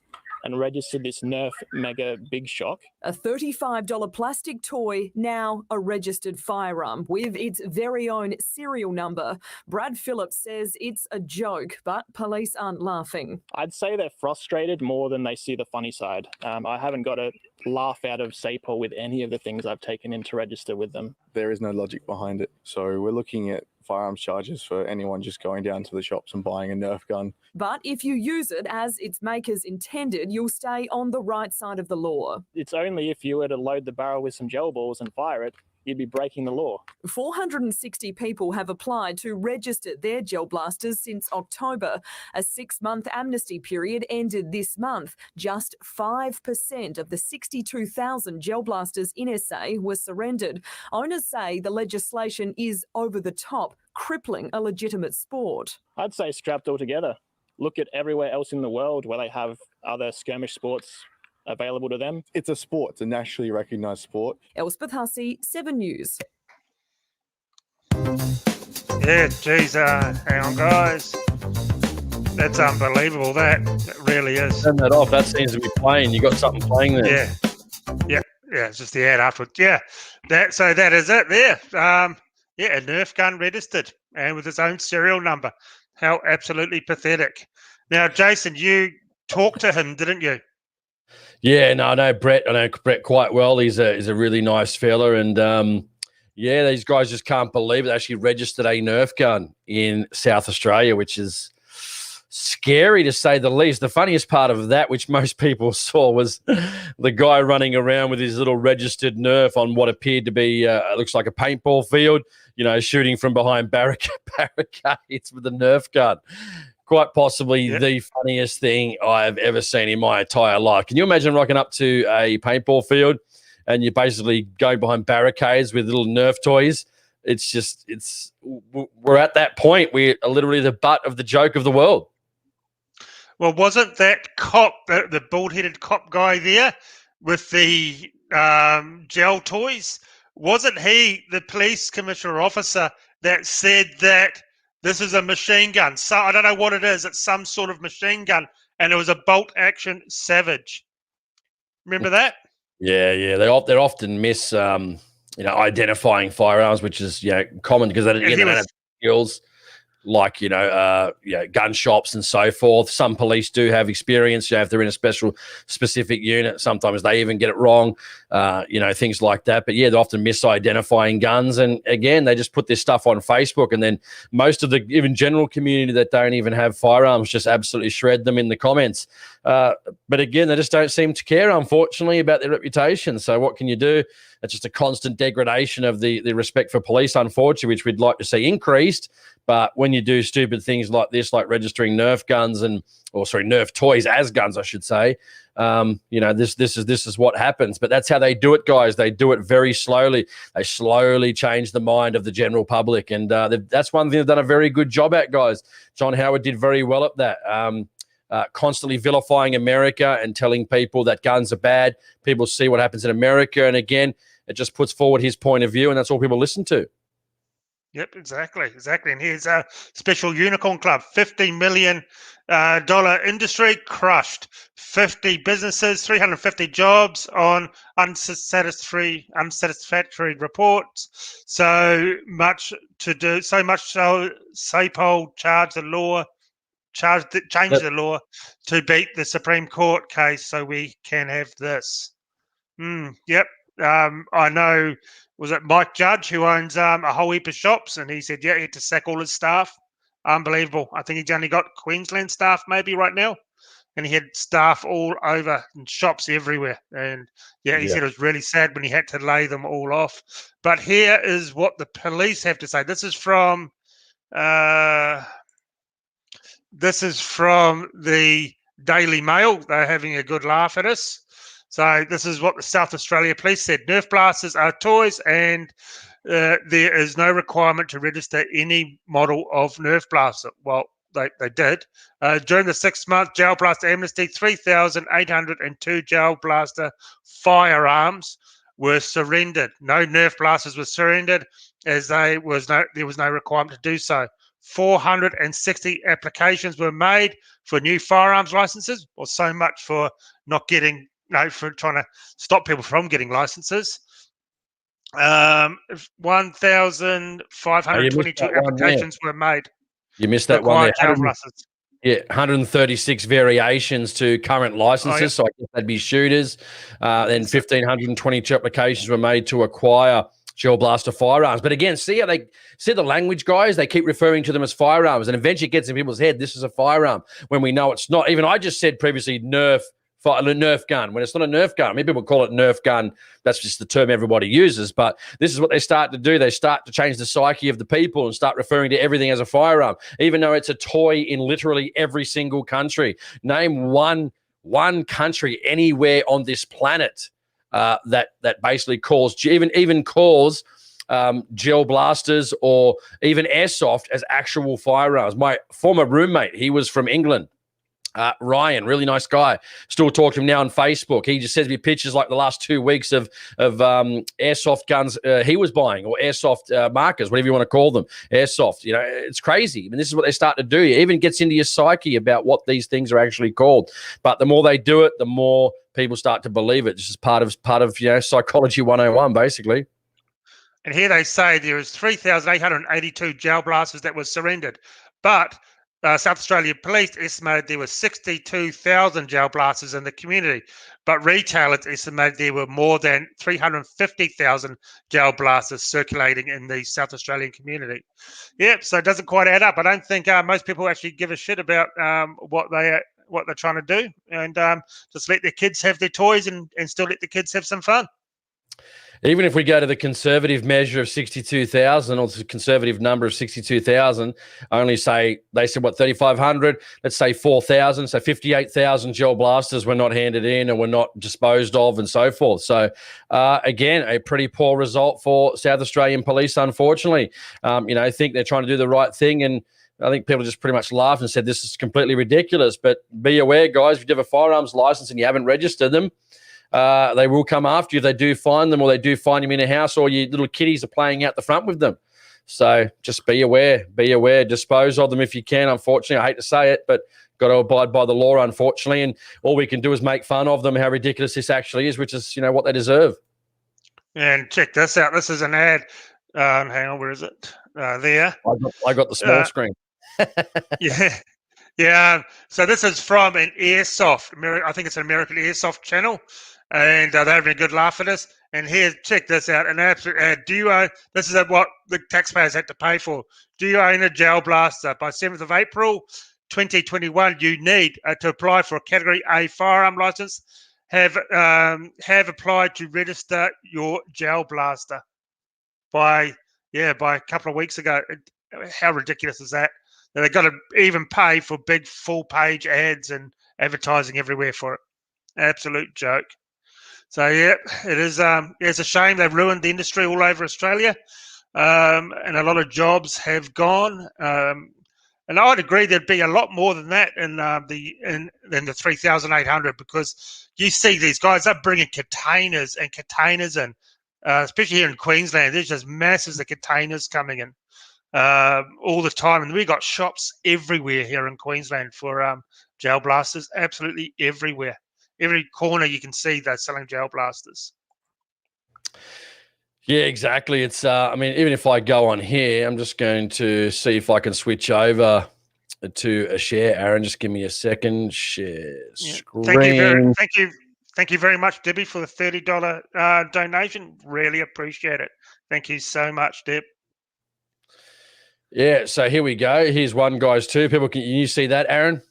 and registered this Nerf Mega Big Shock. A $35 plastic toy, now a registered firearm with its very own serial number. Brad Phillips says it's a joke, but police aren't laughing. I'd say they're frustrated more than they see the funny side. I haven't got a laugh out of SAPOL with any of the things I've taken in to register with them. There is no logic behind it. So we're looking at firearms charges for anyone just going down to the shops and buying a Nerf gun. But if you use it as its makers intended, you'll stay on the right side of the law. It's only if you were to load the barrel with some gel balls and fire it, you'd be breaking the law. 460 people have applied to register their gel blasters since October. A 6-month amnesty period ended this month. Just 5% of the 62,000 gel blasters in SA were surrendered. Owners say the legislation is over the top, crippling a legitimate sport. I'd say scrapped altogether. Look at everywhere else in the world where they have other skirmish sports available to them. It's a sport. It's a nationally recognised sport. Elspeth Hussey, 7 News. Yeah, geez, hang on, guys. That's unbelievable. That really is. Turn that off. That seems to be playing. You got something playing there. Yeah. It's just the ad afterwards. Yeah, so that is it there. A Nerf gun registered and with its own serial number. How absolutely pathetic. Now, Jason, you talked to him, didn't you? Yeah, no, I know Brett quite well. He's a really nice fella, and these guys just can't believe it. They actually registered a Nerf gun in South Australia, which is scary to say the least. The funniest part of that, which most people saw, was the guy running around with his little registered Nerf on what appeared to be looks like a paintball field, shooting from behind barricades with a Nerf gun. Quite possibly the funniest thing I've ever seen in my entire life. Can you imagine rocking up to a paintball field and you're basically going behind barricades with little Nerf toys? We're at that point. We're literally the butt of the joke of the world. Well, wasn't that cop, the bald-headed cop guy there with the gel toys, wasn't he the police commissioner officer that said that this is a machine gun? So I don't know what it is. It's some sort of machine gun, and it was a bolt-action Savage. Remember that? Yeah. They often miss, identifying firearms, which is common because they don't have skills like gun shops and so forth. Some police do have experience. If they're in a specific unit, sometimes they even get it wrong. Things like that. But they're often misidentifying guns, and again, they just put this stuff on Facebook, and then most of the even general community that don't even have firearms just absolutely shred them in the comments. But again, they just don't seem to care, unfortunately, about their reputation. So what can you do? It's just a constant degradation of the respect for police, unfortunately, which we'd like to see increased. But when you do stupid things like this, like registering Nerf guns Nerf toys as guns, I should say, this is what happens. But that's how they do it, guys. They do it very slowly. They slowly change the mind of the general public, and that's one thing they've done a very good job at, guys. John Howard did very well at that. constantly vilifying America and telling people that guns are bad. People see what happens in America, and again, it just puts forward his point of view, and that's all people listen to. Yep, exactly. And here's a special unicorn club, $50 million industry crushed, 50 businesses, 350 jobs on unsatisfactory reports. So much to do. So much so, SAPOL changed the law to beat the Supreme Court case, so we can have this. Yep. I know, was it Mike Judge who owns a whole heap of shops, and he said, yeah, he had to sack all his staff. Unbelievable. I think he's only got Queensland staff maybe right now, and he had staff all over and shops everywhere. And he said it was really sad when he had to lay them all off. But here is what the police have to say. This is from the Daily Mail. They're having a good laugh at us. So this is what the South Australia Police said. Nerf blasters are toys, and there is no requirement to register any model of Nerf blaster. Well, they did. During the 6-month gel blaster amnesty, 3,802 gel blaster firearms were surrendered. No Nerf blasters were surrendered, as there was no requirement to do so. 460 applications were made for new firearms licenses. Well, so much for not getting... for trying to stop people from getting licenses. 1,522 applications were made. You missed that one there. 136 variations to current licenses, so I guess that'd be shooters. Then 1,522 applications were made to acquire gel blaster firearms. But again, see how they see the language, guys? They keep referring to them as firearms, and eventually it gets in people's head, this is a firearm, when we know it's not. Even I just said previously Nerf gun, when it's not a Nerf gun. I mean, people call it Nerf gun. That's just the term everybody uses. But this is what they start to do. They start to change the psyche of the people and start referring to everything as a firearm, even though it's a toy in literally every single country. Name one country anywhere on this planet that basically calls gel blasters or even airsoft as actual firearms. My former roommate, he was from England. Ryan, really nice guy. Still talk to him now on Facebook. He just sends me pictures like the last 2 weeks of airsoft guns he was buying, or airsoft markers, whatever you want to call them. Airsoft, it's crazy. I mean, this is what they start to do. It even gets into your psyche about what these things are actually called. But the more they do it, the more people start to believe it. This is part of psychology 101, basically. And here they say there is 3,882 gel blasters that were surrendered, but South Australia Police estimated there were 62,000 gel blasters in the community, but retailers estimated there were more than 350,000 gel blasters circulating in the South Australian community. Yep, so it doesn't quite add up. I don't think most people actually give a shit about what they're trying to do, and just let their kids have their toys and still let the kids have some fun. Even if we go to the conservative measure of 62,000, or the conservative number of 62,000, they said, 3,500, let's say 4,000, so 58,000 gel blasters were not handed in and were not disposed of and so forth. So, again, a pretty poor result for South Australian Police, unfortunately. I think they're trying to do the right thing, and I think people just pretty much laughed and said, this is completely ridiculous. But be aware, guys, if you have a firearms license and you haven't registered them, they will come after you if they do find them, or they do find them in a house, or your little kiddies are playing out the front with them. So just be aware, dispose of them if you can. Unfortunately, I hate to say it, but got to abide by the law, unfortunately. And all we can do is make fun of them, how ridiculous this actually is, which is, what they deserve. And check this out. This is an ad. Hang on, where is it? There. I got the small screen. Yeah. So this is from an airsoft. I think it's an American airsoft channel. And they're having a good laugh at us. And here, check this out. An absolute ad. This is what the taxpayers had to pay for. Do you own a gel blaster? By 7th of April, 2021, you need to apply for a Category A firearm license. Have applied to register your gel blaster by a couple of weeks ago. How ridiculous is that? They've got to even pay for big full-page ads and advertising everywhere for it. Absolute joke. So, it is. It's a shame they've ruined the industry all over Australia, and a lot of jobs have gone. And I'd agree there'd be a lot more than that in the 3,800, because you see these guys, they're bringing containers and containers in, especially here in Queensland. There's just masses of containers coming in all the time. And we got shops everywhere here in Queensland for gel blasters, absolutely everywhere. Every corner you can see they're selling gel blasters. Yeah, exactly. It's I mean, even if I go on here, I'm just going to see if I can switch over to a share. Aaron, just give me a second. Share screen. Thank you very much, Debbie, for the $30 donation. Really appreciate it. Thank you so much, Deb. Yeah, so here we go. Here's one, guys, too. People, can you see that, Aaron?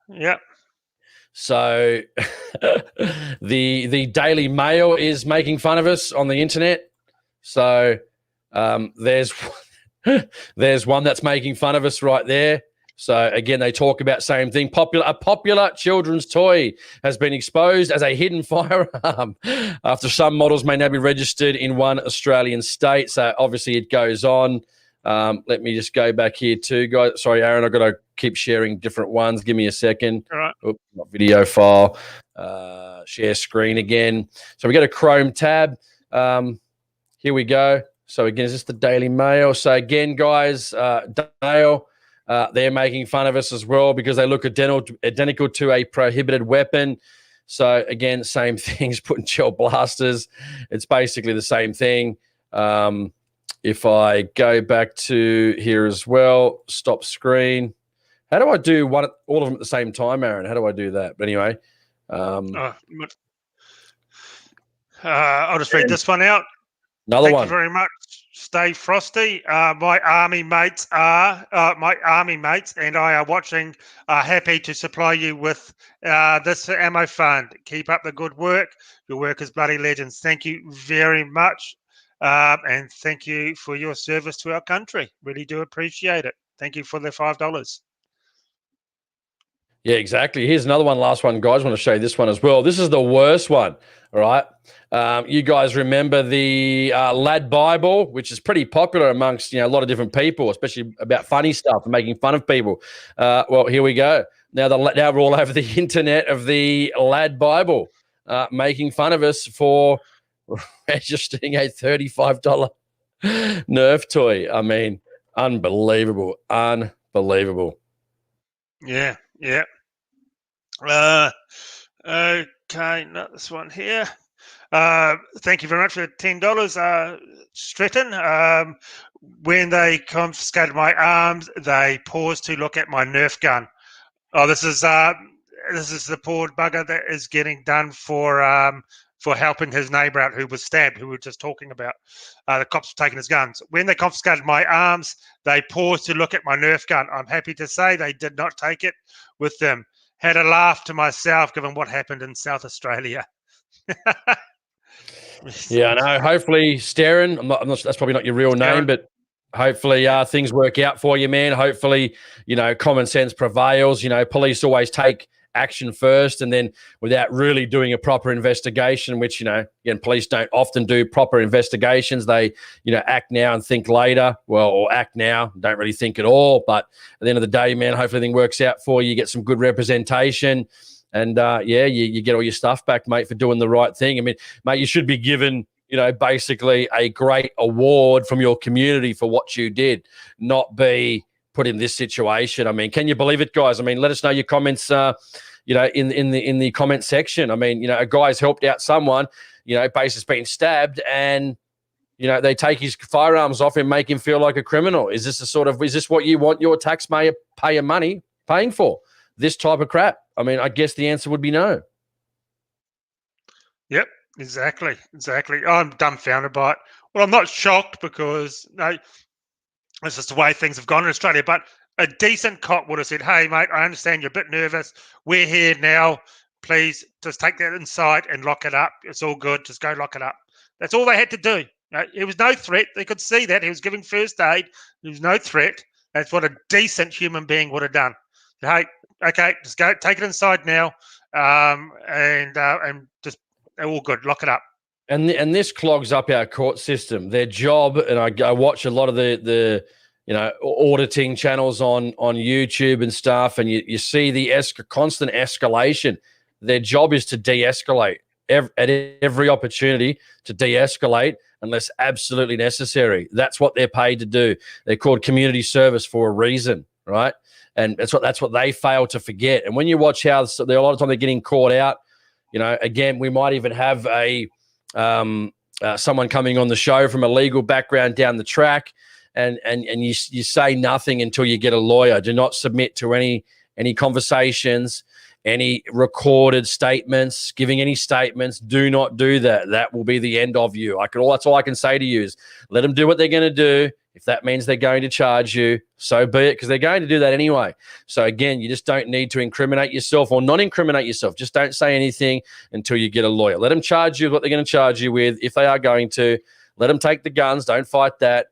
Yep. So the Daily Mail is making fun of us on the internet. So there's one that's making fun of us right there. So again, they talk about same thing. A popular children's toy has been exposed as a hidden firearm after some models may now be registered in one Australian state. So obviously it goes on. Let me just go back here too, guys. Sorry, Aaron, I've got to keep sharing different ones. Give me a second. All right. Oops, not video file. Share screen again. So we got a Chrome tab. Here we go. So again, is this the Daily Mail? So again, guys, Mail, they're making fun of us as well because they look identical to a prohibited weapon. So again, same things, putting gel blasters. It's basically the same thing. If I go back to here as well, stop screen. How do I do all of them at the same time, Aaron? How do I do that? But anyway. I'll just read this one out. Thank you very much. Stay frosty. My army mates and I are watching. Happy to supply you with this ammo fund. Keep up the good work. Your work is bloody legends. Thank you very much. And thank you for your service to our country. Really do appreciate it. Thank you for the $5. Yeah, exactly. Here's another one, last one, guys. I want to show you this one as well. This is the worst one, all right? You guys remember the Lad Bible, which is pretty popular amongst a lot of different people, especially about funny stuff and making fun of people. Well, here we go. Now we're all over the internet of the Lad Bible, making fun of us for registering a $35 NERF toy. I mean, unbelievable. Yeah. Okay, not this one here. Thank you very much for $10, Stretton. When they confiscated my arms, they paused to look at my NERF gun. Oh, this is the poor bugger that is getting done for helping his neighbour out who was stabbed, who we were just talking about. The cops were taking his guns. When they confiscated my arms, they paused to look at my NERF gun. I'm happy to say they did not take it with them. Had a laugh to myself given what happened in South Australia. Yeah, I know. Hopefully, Sterren, I'm not, that's probably not your real name, but hopefully things work out for you, man. Hopefully, common sense prevails. Police always take action first, and then without really doing a proper investigation, which, again, police don't often do proper investigations. They, act now and think later. Well, or act now, don't really think at all. But at the end of the day, man, hopefully everything works out for you. You get some good representation. And, you get all your stuff back, mate, for doing the right thing. I mean, mate, you should be given, basically a great award from your community for what you did, not be put in this situation. I mean, can you believe it, guys? I mean, let us know your comments, in the comment section. I mean, a guy's helped out someone, basically being stabbed, and, they take his firearms off him, make him feel like a criminal. Is this what you want your taxpayer money paying for? This type of crap? I mean, I guess the answer would be no. Yep, exactly. I'm dumbfounded by it. Well, I'm not shocked because it's just the way things have gone in Australia. But a decent cop would have said, "Hey, mate, I understand you're a bit nervous. We're here now. Please just take that inside and lock it up. It's all good. Just go lock it up." That's all they had to do. It was no threat. They could see that. He was giving first aid. There was no threat. That's what a decent human being would have done. Hey, okay, just go, take it inside now, and just all good. Lock it up. And this clogs up our court system. Their job, and I watch a lot of the auditing channels on YouTube and stuff, and you see the constant escalation. Their job is to de-escalate at every opportunity, to de-escalate unless absolutely necessary. That's what they're paid to do. They're called community service for a reason, right? And that's what they fail to forget. And when you watch how a lot of time they're getting caught out, again, we might even have someone coming on the show from a legal background down the track, and you say nothing until you get a lawyer. Do not submit to any conversations, any recorded statements, giving any statements. Do not do that. That will be the end of you. That's all I can say to you is let them do what they're going to do. If that means they're going to charge you, so be it, because they're going to do that anyway. So again, you just don't need to incriminate yourself or not incriminate yourself. Just don't say anything until you get a lawyer. Let them charge you what they're going to charge you with. If they are going to, let them take the guns. Don't fight that.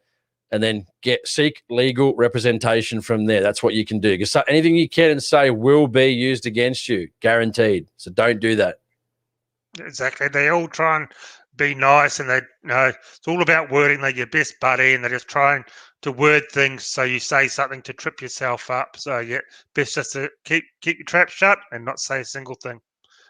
And then seek legal representation from there. That's what you can do. Because anything you can say will be used against you, guaranteed. So don't do that. Exactly. They all try and be nice, and it's all about wording. They're your best buddy, and they're just trying to word things so you say something to trip yourself up. So yeah, best just to keep your trap shut and not say a single thing.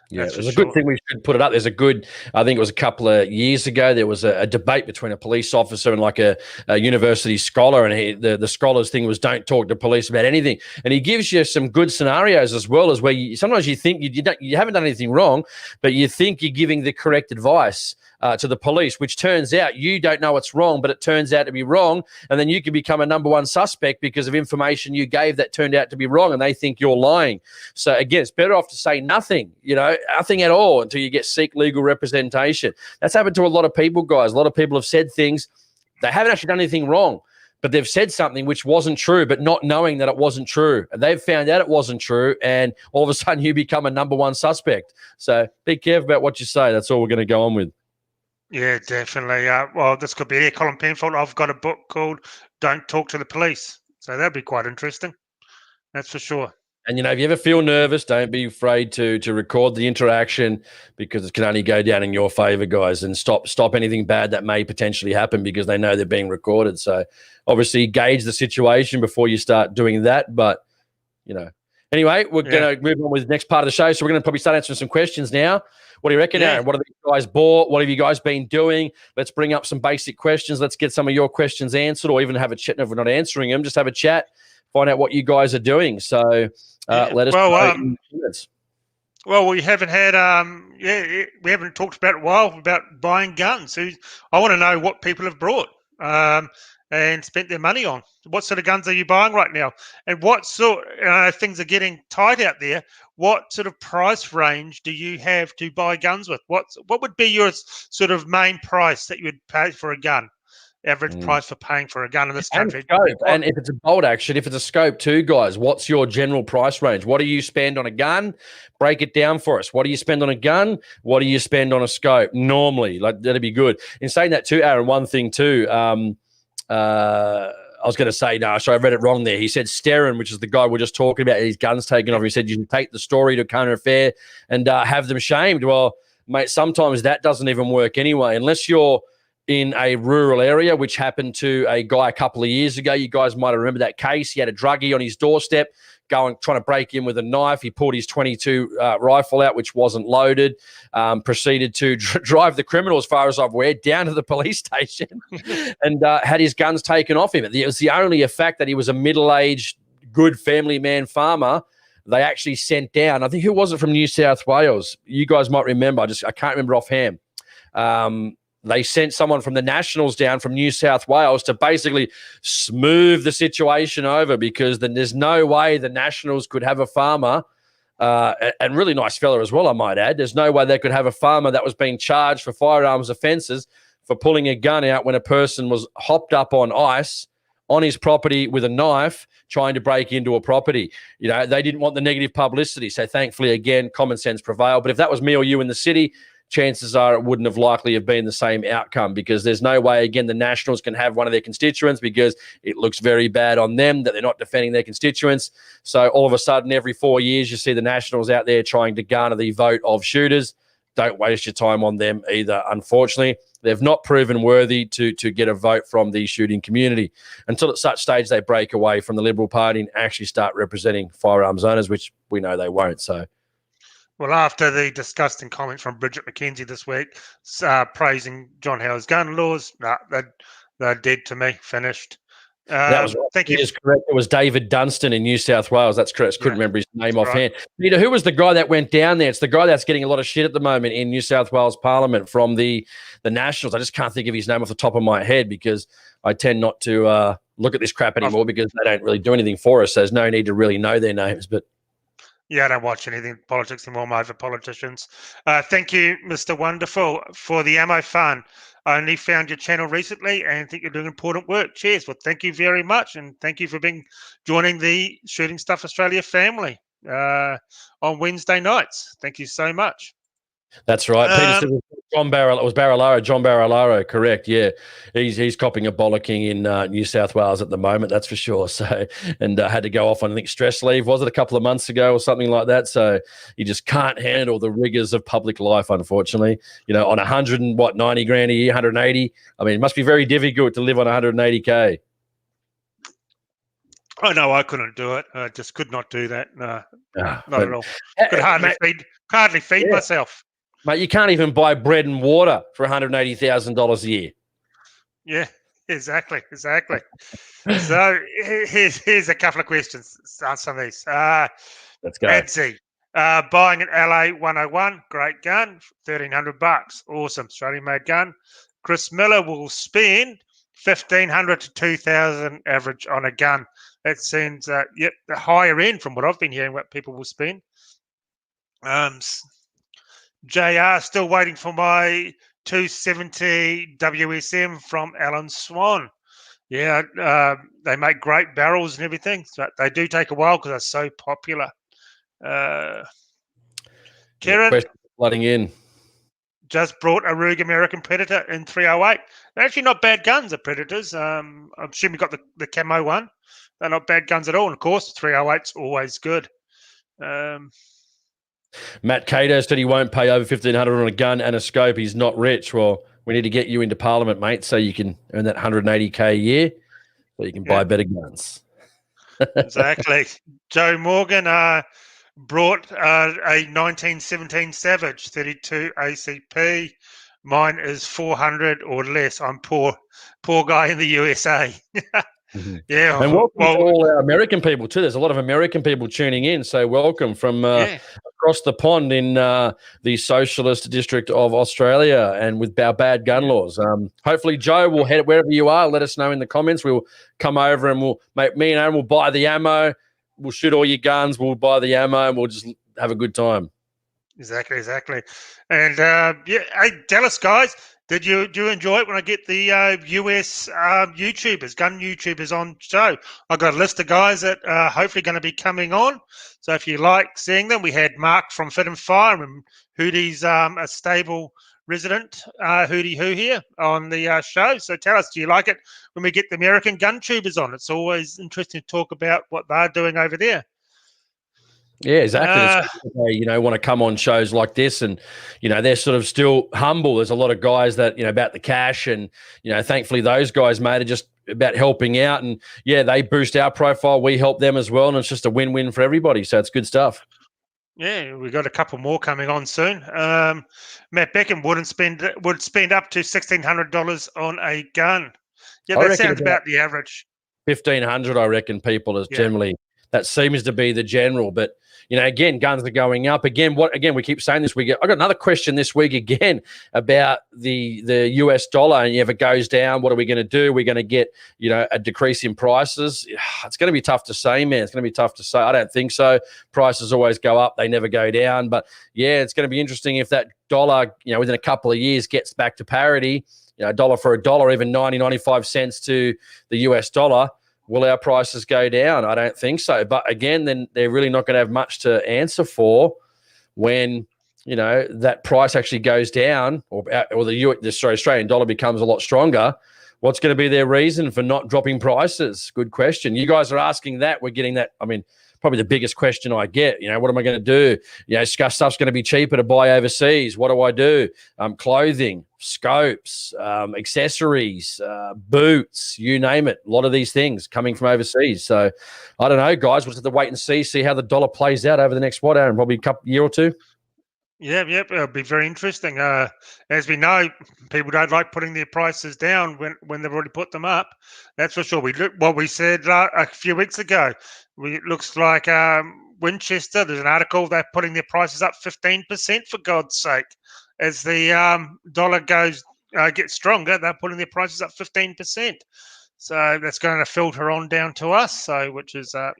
Yeah, there's a good thing we should put it up. I think it was a couple of years ago, there was a debate between a police officer and like a university scholar, and the scholar's thing was don't talk to police about anything. And he gives you some good scenarios as well, as where sometimes you think you haven't done anything wrong, but you think you're giving the correct advice to the police, which turns out you don't know it's wrong, but it turns out to be wrong. And then you can become a number one suspect because of information you gave that turned out to be wrong, and they think you're lying. So again, it's better off to say nothing, nothing at all until you seek legal representation. That's happened to a lot of people, guys. A lot of people have said things. They haven't actually done anything wrong, but they've said something which wasn't true, but not knowing that it wasn't true. And they've found out it wasn't true, and all of a sudden you become a number one suspect. So be careful about what you say. That's all we're going to go on with. Yeah, definitely. Well, this could be there, Colin Penfold. I've got a book called Don't Talk to the Police. So that'd be quite interesting. That's for sure. And, if you ever feel nervous, don't be afraid to record the interaction, because it can only go down in your favor, guys, and stop anything bad that may potentially happen, because they know they're being recorded. So obviously gauge the situation before you start doing that. But, anyway, we're going to move on with the next part of the show. So we're going to probably start answering some questions now. What do you reckon, Aaron? What have you guys bought? What have you guys been doing? Let's bring up some basic questions. Let's get some of your questions answered, or even have a chat. If we're not answering them, just have a chat, find out what you guys are doing. So let us know. Well, we haven't had, we haven't talked about it in a while about buying guns. I want to know what people have brought and spent their money on. What sort of guns are you buying right now? And what sort, things are getting tight out there. What sort of price range do you have to buy guns with? What would be your sort of main price that you would pay for a gun? Average price for paying for a gun in this country. And if it's a bolt action, if it's a scope too, guys, what's your general price range? What do you spend on a gun? Break it down for us. What do you spend on a gun? What do you spend on a scope? Normally, that'd be good. In saying that too, Aaron, one thing too, I was going to say, no, sorry, I read it wrong there. He said Sterren, which is the guy we're just talking about, his guns taken off. He said you can take the story to a current affair and have them shamed. Well, mate, sometimes that doesn't even work anyway, unless you're in a rural area, which happened to a guy a couple of years ago. You guys might remember that case. He had a druggie on his doorstep trying to break in with a knife. He pulled his .22 rifle out, which wasn't loaded, proceeded to drive the criminal, as far as I'm aware, down to the police station and had his guns taken off him. It was the only fact that he was a middle-aged, good family man farmer. They actually sent down, I think, who was it from New South Wales? You guys might remember. I can't remember offhand. They sent someone from the Nationals down from New South Wales to basically smooth the situation over, because then there's no way the Nationals could have a farmer, and really nice fella as well, I might add. There's no way they could have a farmer that was being charged for firearms offences for pulling a gun out when a person was hopped up on ice on his property with a knife trying to break into a property. They didn't want the negative publicity. So thankfully, again, common sense prevailed. But if that was me or you in the city, chances are it wouldn't have likely have been the same outcome, because there's no way, again, the Nationals can have one of their constituents, because it looks very bad on them that they're not defending their constituents. So all of a sudden, every 4 years, you see the Nationals out there trying to garner the vote of shooters. Don't waste your time on them either, unfortunately. they've not proven worthy to get a vote from the shooting community until at such stage they break away from the Liberal Party and actually start representing firearms owners, which we know they won't. So, well, after the disgusting comments from Bridget McKenzie this week, praising John Howard's gun laws, they're dead to me. Finished. That was right. Thank you. Is correct. It was David Dunstan in New South Wales. That's correct. Couldn't remember his name offhand. Peter, who was the guy that went down there? It's the guy that's getting a lot of shit at the moment in New South Wales Parliament from the Nationals. I just can't think of his name off the top of my head because I tend not to look at this crap anymore because they don't really do anything for us. So there's no need to really know their names. But yeah, I don't watch anything politics anymore. I'm over politicians. Thank you, Mr. Wonderful, for the ammo fun. I only found your channel recently and think you're doing important work. Cheers. Well, thank you very much. And thank you for joining the Shooting Stuff Australia family on Wednesday nights. Thank you so much. That's right. Peter said John Barilaro, correct. Yeah. He's copping a bollocking in New South Wales at the moment, that's for sure. So, and had to go off on, I think, stress leave, was it a couple of months ago or something like that? So you just can't handle the rigors of public life, unfortunately. You know, on 90 grand a year, 180. I mean, it must be very difficult to live on 180K. Oh, no, I couldn't do it. I just could not do that. No, not at all. Could hardly feed myself. Mate, you can't even buy bread and water for $180,000 a year. Yeah, exactly. So here's a couple of questions. Let's answer these. Let's go. Edsy, buying an LA 101, great gun, $1,300. Awesome, Australian-made gun. Chris Miller will spend $1,500 to $2,000 average on a gun. That seems, the higher end from what I've been hearing what people will spend. JR, still waiting for my 270 WSM from Alan Swan. Yeah, they make great barrels and everything, but they do take a while because they're so popular. Karen, flooding in. Just brought a Ruger American Predator in 308. They're actually not bad guns, the Predators. I'm assuming you got the camo one. They're not bad guns at all. And of course, 308's always good. Matt Cato said he won't pay over $1,500 on a gun and a scope. He's not rich. Well, we need to get you into Parliament, mate, so you can earn that $180K a year, so you can buy better guns. Exactly. Joe Morgan brought a 1917 Savage 32 ACP. Mine is 400 or less. I'm poor guy in the USA. Yeah, and welcome to all our American people too. There's a lot of American people tuning in, so welcome from across the pond in the Socialist District of Australia, and with our bad gun laws. Hopefully, Joe will head wherever you are. Let us know in the comments. We'll come over and me and Aaron will buy the ammo. We'll shoot all your guns. We'll buy the ammo, and we'll just have a good time. Exactly. And hey, Dallas guys. Do you enjoy it when I get the US YouTubers, gun YouTubers on show? I've got a list of guys that are hopefully going to be coming on. So if you like seeing them, we had Mark from Fit and Fire and Hootie's a stable resident, Hootie Who here on the show. So tell us, do you like it when we get the American gun tubers on? It's always interesting to talk about what they're doing over there. Yeah, exactly. They, want to come on shows like this, and they're sort of still humble. There's a lot of guys that about the cash, and thankfully those guys, mate, are just about helping out, and they boost our profile. We help them as well, and it's just a win-win for everybody. So it's good stuff. Yeah, we got a couple more coming on soon. Matt Beckham would spend up to $1,600 on a gun. Yeah, that sounds about the average. 1,500, I reckon. People is generally that seems to be the general, but. Again, guns are going up. Again, we keep saying this. I got another question this week again about the US dollar, and if it goes down, what are we going to do? We're going to get, a decrease in prices. It's going to be tough to say, man. It's going to be tough to say. I don't think so. Prices always go up. They never go down. But, it's going to be interesting if that dollar, within a couple of years gets back to parity, a dollar for a dollar, even 95 cents to the US dollar. Will our prices go down? I don't think so. But again, then they're really not going to have much to answer for when, that price actually goes down or the Australian dollar becomes a lot stronger. What's going to be their reason for not dropping prices? Good question. You guys are asking that. We're getting that. I mean, probably the biggest question I get. What am I going to do? Stuff's going to be cheaper to buy overseas. What do I do? Clothing, scopes, accessories, boots, you name it. A lot of these things coming from overseas. So I don't know, guys. We'll have to wait and see how the dollar plays out over the next, Aaron, probably year or two? Yep. It'll be very interesting. As we know, people don't like putting their prices down when they've already put them up. That's for sure. What we said a few weeks ago. It looks like Winchester. There's an article they're putting their prices up 15%, for God's sake. As the dollar gets stronger, they're putting their prices up 15%. So that's going to filter on down to us. So, which is a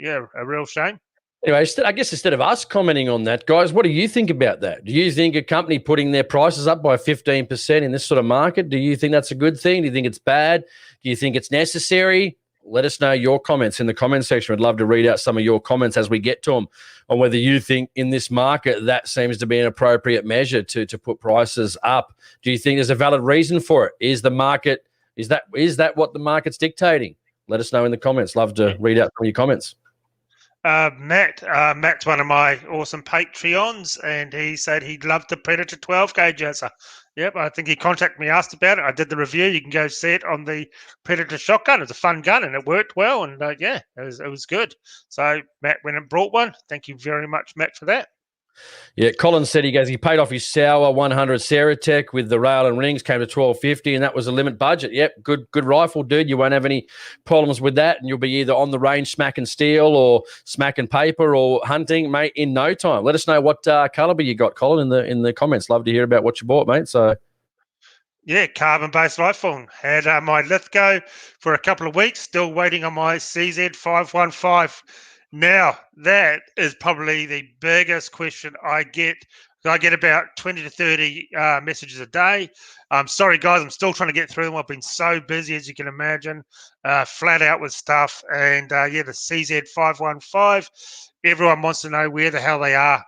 real shame. Anyway, I guess instead of us commenting on that, guys, what do you think about that? Do you think a company putting their prices up by 15% in this sort of market, do you think that's a good thing? Do you think it's bad? Do you think it's necessary? Let us know your comments in the comment section. I'd love to read out some of your comments as we get to them on whether you think in this market that seems to be an appropriate measure to put prices up. Do you think there's a valid reason for it? Is that what the market's dictating? Let us know in the comments. Love to read out some of your comments. Matt's one of my awesome Patreons, and he said he'd love the Predator 12 gauge answer. Yep, I think he contacted me, asked about it. I did the review. You can go see it on the Predator shotgun. It's a fun gun, and it worked well. And it was good. So Matt went and brought one. Thank you very much, Matt, for that. Yeah, Colin said he paid off his Sauer 100 Ceratec with the rail and rings, came to $12.50, and that was a limit budget. Yep, good rifle, dude. You won't have any problems with that, and you'll be either on the range smacking steel or smacking paper or hunting, mate, in no time. Let us know what caliber you got, Colin, in the comments. Love to hear about what you bought, mate. So. Yeah, carbon-based rifle. Had my Lithgow for a couple of weeks, still waiting on my CZ515. Now, that is probably the biggest question I get. I get about 20 to 30 messages a day. I'm sorry, guys. I'm still trying to get through them. I've been so busy, as you can imagine, flat out with stuff. And, the CZ515, everyone wants to know where the hell they are.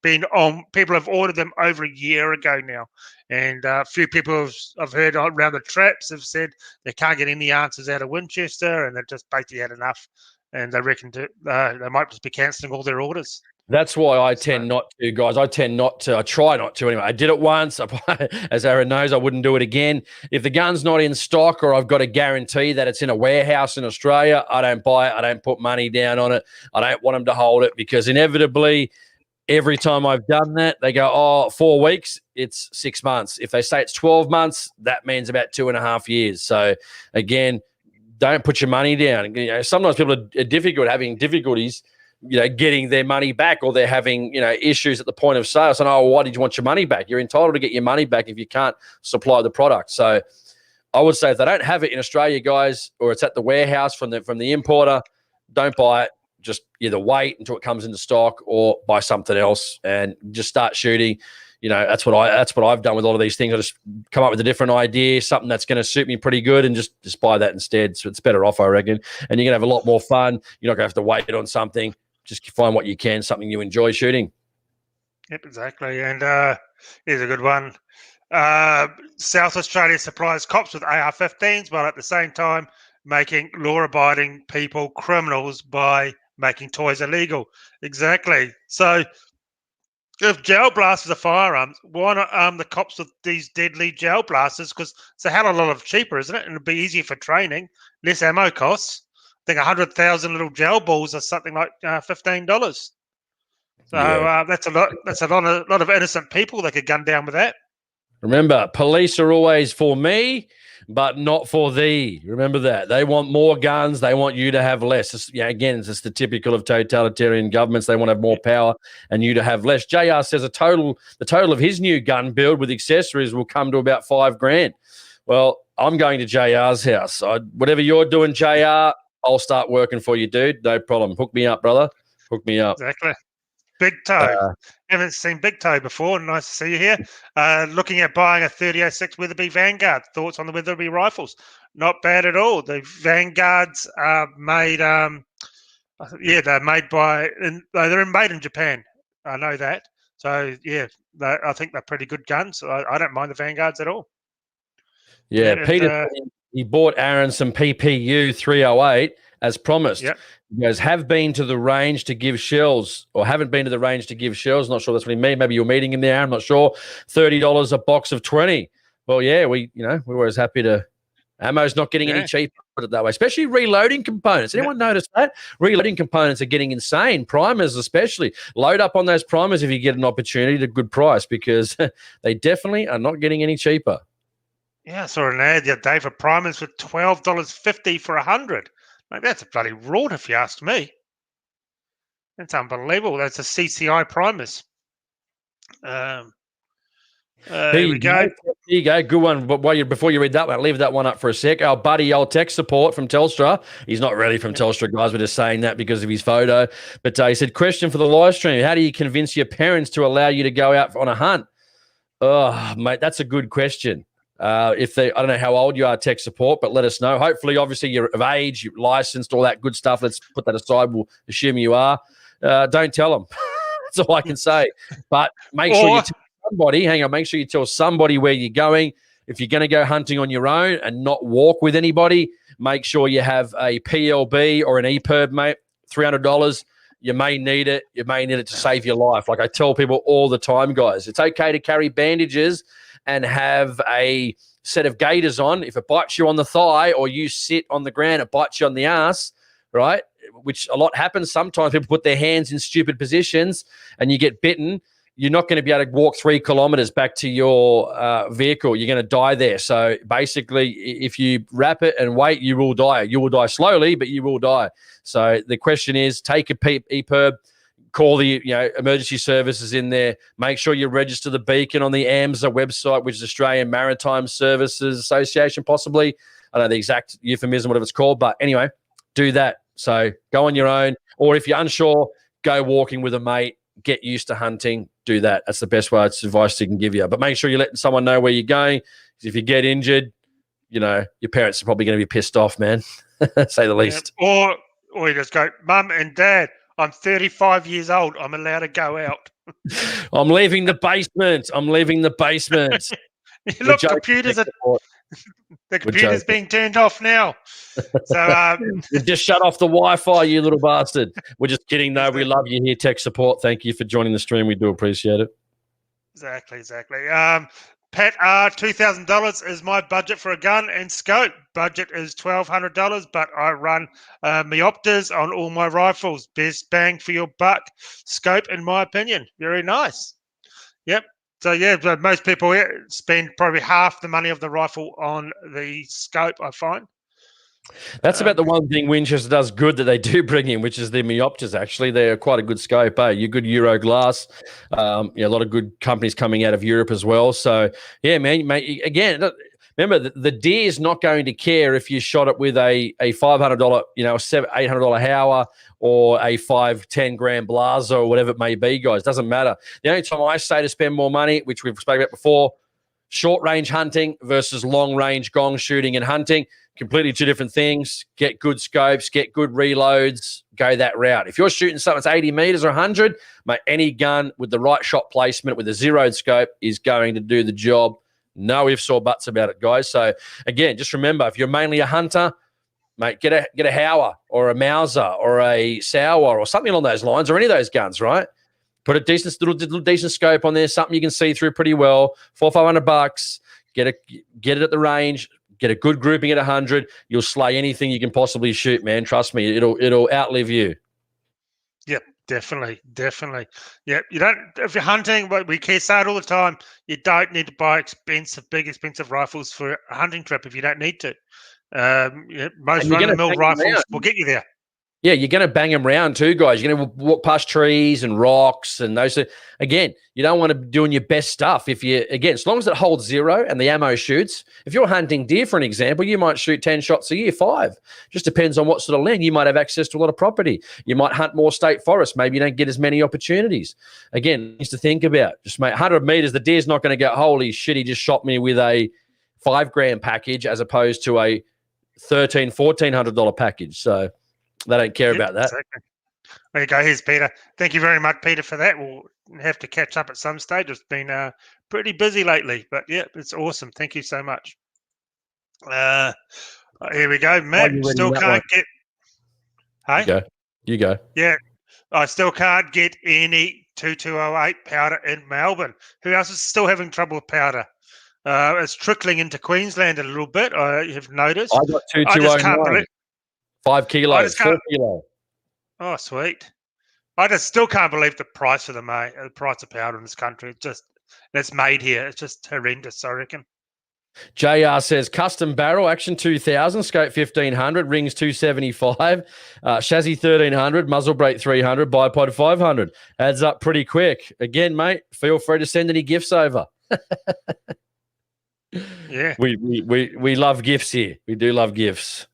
People have ordered them over a year ago now. And a few people I've heard around the traps have said they can't get any answers out of Winchester, and they've just basically had enough. And they reckon they might just be cancelling all their orders. That's why I tend not to, guys. I try not to anyway. I did it once. As Aaron knows, I wouldn't do it again. If the gun's not in stock or I've got a guarantee that it's in a warehouse in Australia, I don't buy it. I don't put money down on it. I don't want them to hold it, because inevitably every time I've done that, they go, 4 weeks, it's 6 months. If they say it's 12 months, that means about 2.5 years. So again, don't put your money down. Sometimes people are having difficulties, getting their money back, or they're having, issues at the point of sale. So, why did you want your money back? You're entitled to get your money back if you can't supply the product. So I would say if they don't have it in Australia, guys, or it's at the warehouse from the importer, don't buy it. Just either wait until it comes into stock or buy something else and just start shooting. That's what I've done with all of these things. I just come up with a different idea, something that's going to suit me pretty good, and just buy that instead. So it's better off, I reckon. And you're going to have a lot more fun. You're not going to have to wait on something. Just find what you can, something you enjoy shooting. Yep, exactly. And here's a good one. South Australia supplies cops with AR-15s, while at the same time making law-abiding people criminals by making toys illegal. Exactly. So if gel blasters are firearms, why not arm the cops with these deadly gel blasters? Because it's a hell of a lot cheaper, isn't it? And it'd be easier for training, less ammo costs. I think 100,000 little gel balls are something like $15. So that's a lot. That's a lot of innocent people that could gun down with that. Remember, police are always for me, but not for thee. Remember that. They want more guns. They want you to have less. Again, it's just the typical of totalitarian governments. They want to have more power and you to have less. JR says the total of his new gun build with accessories will come to about $5,000. Well, I'm going to JR's house. Whatever you're doing, JR, I'll start working for you, dude. No problem. Hook me up, brother. Hook me up. Exactly. Big Toe. Haven't seen Big Toe before. Nice to see you here. Looking at buying a 3006 Weatherby Vanguard. Thoughts on the Weatherby rifles? Not bad at all. The Vanguards are made. They're made they're made in Japan. I know that. So I think they're pretty good guns. I don't mind the Vanguards at all. Yeah, Peter. He bought Aaron some PPU 308 as promised. Yep. He goes, have been to the range to give shells, or haven't been to the range to give shells. Not sure that's what he mean. Maybe you're meeting him there. I'm not sure. $30 a box of 20. Well, yeah, we're always happy to. Ammo's not getting any cheaper, put it that way, especially reloading components. Anyone notice that? Reloading components are getting insane. Primers especially. Load up on those primers if you get an opportunity at a good price, because they definitely are not getting any cheaper. Yeah, I saw an ad the other day for primers for $12.50 for 100. Like, that's a bloody rort if you ask me. That's unbelievable. That's a CCI primers. There we go. There you go. Good one. But before you read that one, leave that one up for a sec. Our buddy, old tech support from Telstra. He's not really from Telstra, guys. We're just saying that because of his photo. But he said, question for the live stream. How do you convince your parents to allow you to go out on a hunt? Oh, mate, that's a good question. I don't know how old you are, tech support, but let us know. Hopefully, obviously, you're of age, you're licensed, all that good stuff. Let's put that aside. We'll assume you are. Don't tell them. That's all I can say. But make sure you tell somebody. Hang on. Make sure you tell somebody where you're going. If you're going to go hunting on your own and not walk with anybody, make sure you have a PLB or an EPIRB, mate. $300. You may need it. You may need it to save your life. Like I tell people all the time, guys, it's okay to carry bandages and have a set of gaiters on. If it bites you on the thigh or you sit on the ground, it bites you on the ass, right? Which a lot happens. Sometimes people put their hands in stupid positions and you get bitten. You're not going to be able to walk 3 kilometers back to your vehicle. You're going to die there. So basically, if you wrap it and wait, you will die. You will die slowly, but you will die. So the question is, take a EPIRB, call the emergency services in there. Make sure you register the beacon on the AMSA website, which is Australian Maritime Services Association, possibly. I don't know the exact euphemism, whatever it's called. But anyway, do that. So go on your own. Or if you're unsure, go walking with a mate. Get used to hunting. Do that. That's the best advice you can give you. But make sure you let someone know where you're going. If you get injured, your parents are probably going to be pissed off, man. Say the least. Yeah. Or you just go, Mum and Dad, I'm 35 years old. I'm allowed to go out. I'm leaving the basement. Look, the computer's being turned off now. So you just shut off the Wi-Fi, you little bastard. We're just kidding, though. We love you here, tech support. Thank you for joining the stream. We do appreciate it. Exactly. Pat R, $2,000 is my budget for a gun and scope. Budget is $1,200, but I run Meopters on all my rifles. Best bang for your buck scope, in my opinion. Very nice. Yep. So, most people spend probably half the money of the rifle on the scope, I find. That's about the one thing Winchester does good that they do bring in, which is the Meopters, actually. They're quite a good scope, You're good Euro glass. A lot of good companies coming out of Europe as well. So, yeah, man, mate, again, remember, the deer's not going to care if you shot it with a $500, $800 Hauer or a 5-10 gram Blaser or whatever it may be, guys. Doesn't matter. The only time I say to spend more money, which we've spoken about before, short-range hunting versus long-range gong shooting and hunting, completely two different things. Get good scopes, get good reloads, go that route. If you're shooting something that's 80 meters or 100, mate, any gun with the right shot placement with a zeroed scope is going to do the job. No ifs or buts about it, guys. So, again, just remember, if you're mainly a hunter, mate, get a Hauer or a Mauser or a Sauer or something along those lines, or any of those guns, right? Put a decent scope on there, something you can see through pretty well. $400-500. Get it at the range. Get a good grouping at 100. You'll slay anything you can possibly shoot, man. Trust me, it'll outlive you. Yep, definitely. Yep, if you're hunting, we say it all the time, you don't need to buy big expensive rifles for a hunting trip if you don't need to. Most run-of-the-mill rifles will get you there. Yeah, you're going to bang them around too, guys. You're going to walk past trees and rocks and those. Again, you don't want to be doing your best stuff. As long as it holds zero and the ammo shoots. If you're hunting deer, for an example, you might shoot 10 shots a year, 5. Just depends on what sort of land. You might have access to a lot of property. You might hunt more state forests. Maybe you don't get as many opportunities. Again, things to think about. Just mate, 100 meters, the deer's not going to go, holy shit, he just shot me with a 5 gram package as opposed to a $1,400 package. So they don't care about that. Exactly. There you go. Here's Peter. Thank you very much, Peter, for that. We'll have to catch up at some stage. It's been pretty busy lately, but yeah, it's awesome. Thank you so much. Here we go, Matt. Still can't get Hey? You go. Yeah. I still can't get any 2208 powder in Melbourne. Who else is still having trouble with powder? It's trickling into Queensland a little bit, I have noticed. I got I just can't 2209. believe 5 I kilos, just can't 4 kilo. Oh, sweet. I just still can't believe the price of the price of powder in this country. That's made here. It's just horrendous, I reckon. JR says custom barrel, action 2000, scope 1500, rings 275, chassis 1300, muzzle brake 300, bipod 500. Adds up pretty quick. Again, mate, feel free to send any gifts over. Yeah. We love gifts here. We do love gifts.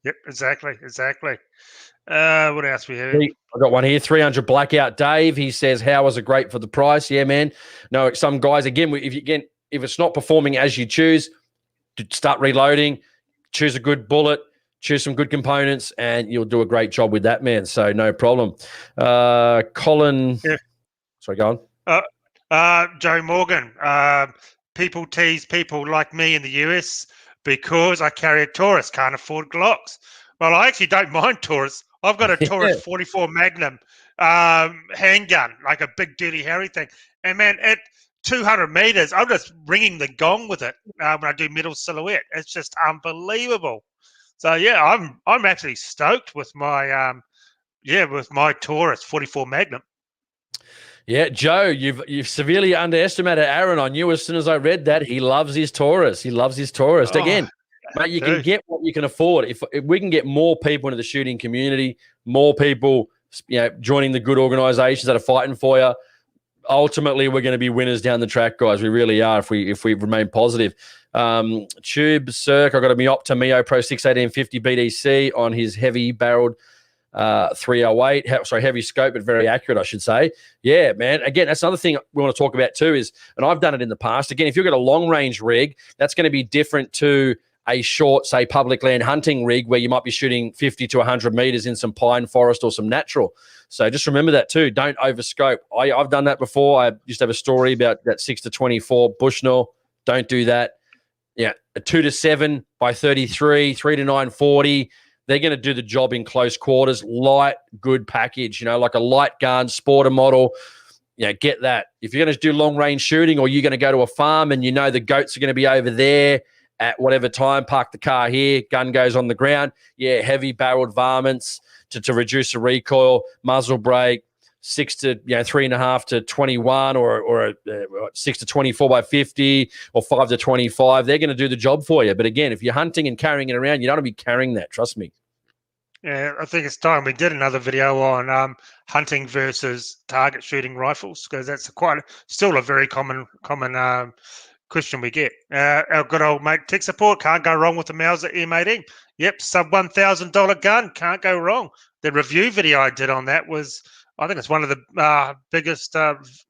Yep, exactly. What else we have? I got one here, 300 Blackout Dave. He says, how was it great for the price? Yeah, man. No, some guys, again, if it's not performing as you choose, start reloading, choose a good bullet, choose some good components, and you'll do a great job with that, man. So no problem. Colin. Yeah. Sorry, go on. Joe Morgan. People tease people like me in the US because I carry a Taurus, can't afford Glocks. Well, I actually don't mind Taurus. I've got a Taurus 44 Magnum handgun, like a big dirty Harry thing. And man, at 200 meters, I'm just ringing the gong with it when I do middle silhouette. It's just unbelievable. So yeah, I'm actually stoked with my with my Taurus 44 Magnum. Yeah, Joe, you've severely underestimated Aaron. I knew as soon as I read that he loves his Taurus. Again, mate, you can get what you can afford. If we can get more people into the shooting community, more people, joining the good organisations that are fighting for you, ultimately we're going to be winners down the track, guys. We really are if we remain positive. Tube Cirque, I got a Miopta Mio Pro 61850 BDC on his heavy barreled 308, heavy scope, but very accurate, I should say. Yeah, man. Again, that's another thing we want to talk about too is, and I've done it in the past. Again, if you've got a long range rig, that's going to be different to a short, say, public land hunting rig where you might be shooting 50 to 100 meters in some pine forest or some natural. So just remember that too. Don't overscope. I've done that before. I used to have a story about that 6 to 24 Bushnell. Don't do that. Yeah, a 2 to 7 by 33, 3 to 940. They're going to do the job in close quarters. Light, good package, like a light gun, sporter model. Get that. If you're going to do long-range shooting or you're going to go to a farm and the goats are going to be over there at whatever time, park the car here, gun goes on the ground. Yeah, heavy-barreled varmints to reduce the recoil, muzzle brake, 6 to 3.5 to 21 or 6 to 24 by 50 or 5 to 25. They're going to do the job for you. But again, if you're hunting and carrying it around, you don't want to be carrying that. Trust me. Yeah, I think it's time we did another video on hunting versus target shooting rifles, because that's still a very common question we get. Our good old mate tech support, can't go wrong with the Mauser M18. Yep, sub $1,000 gun, can't go wrong. The review video I did on that was, I think it's one of the biggest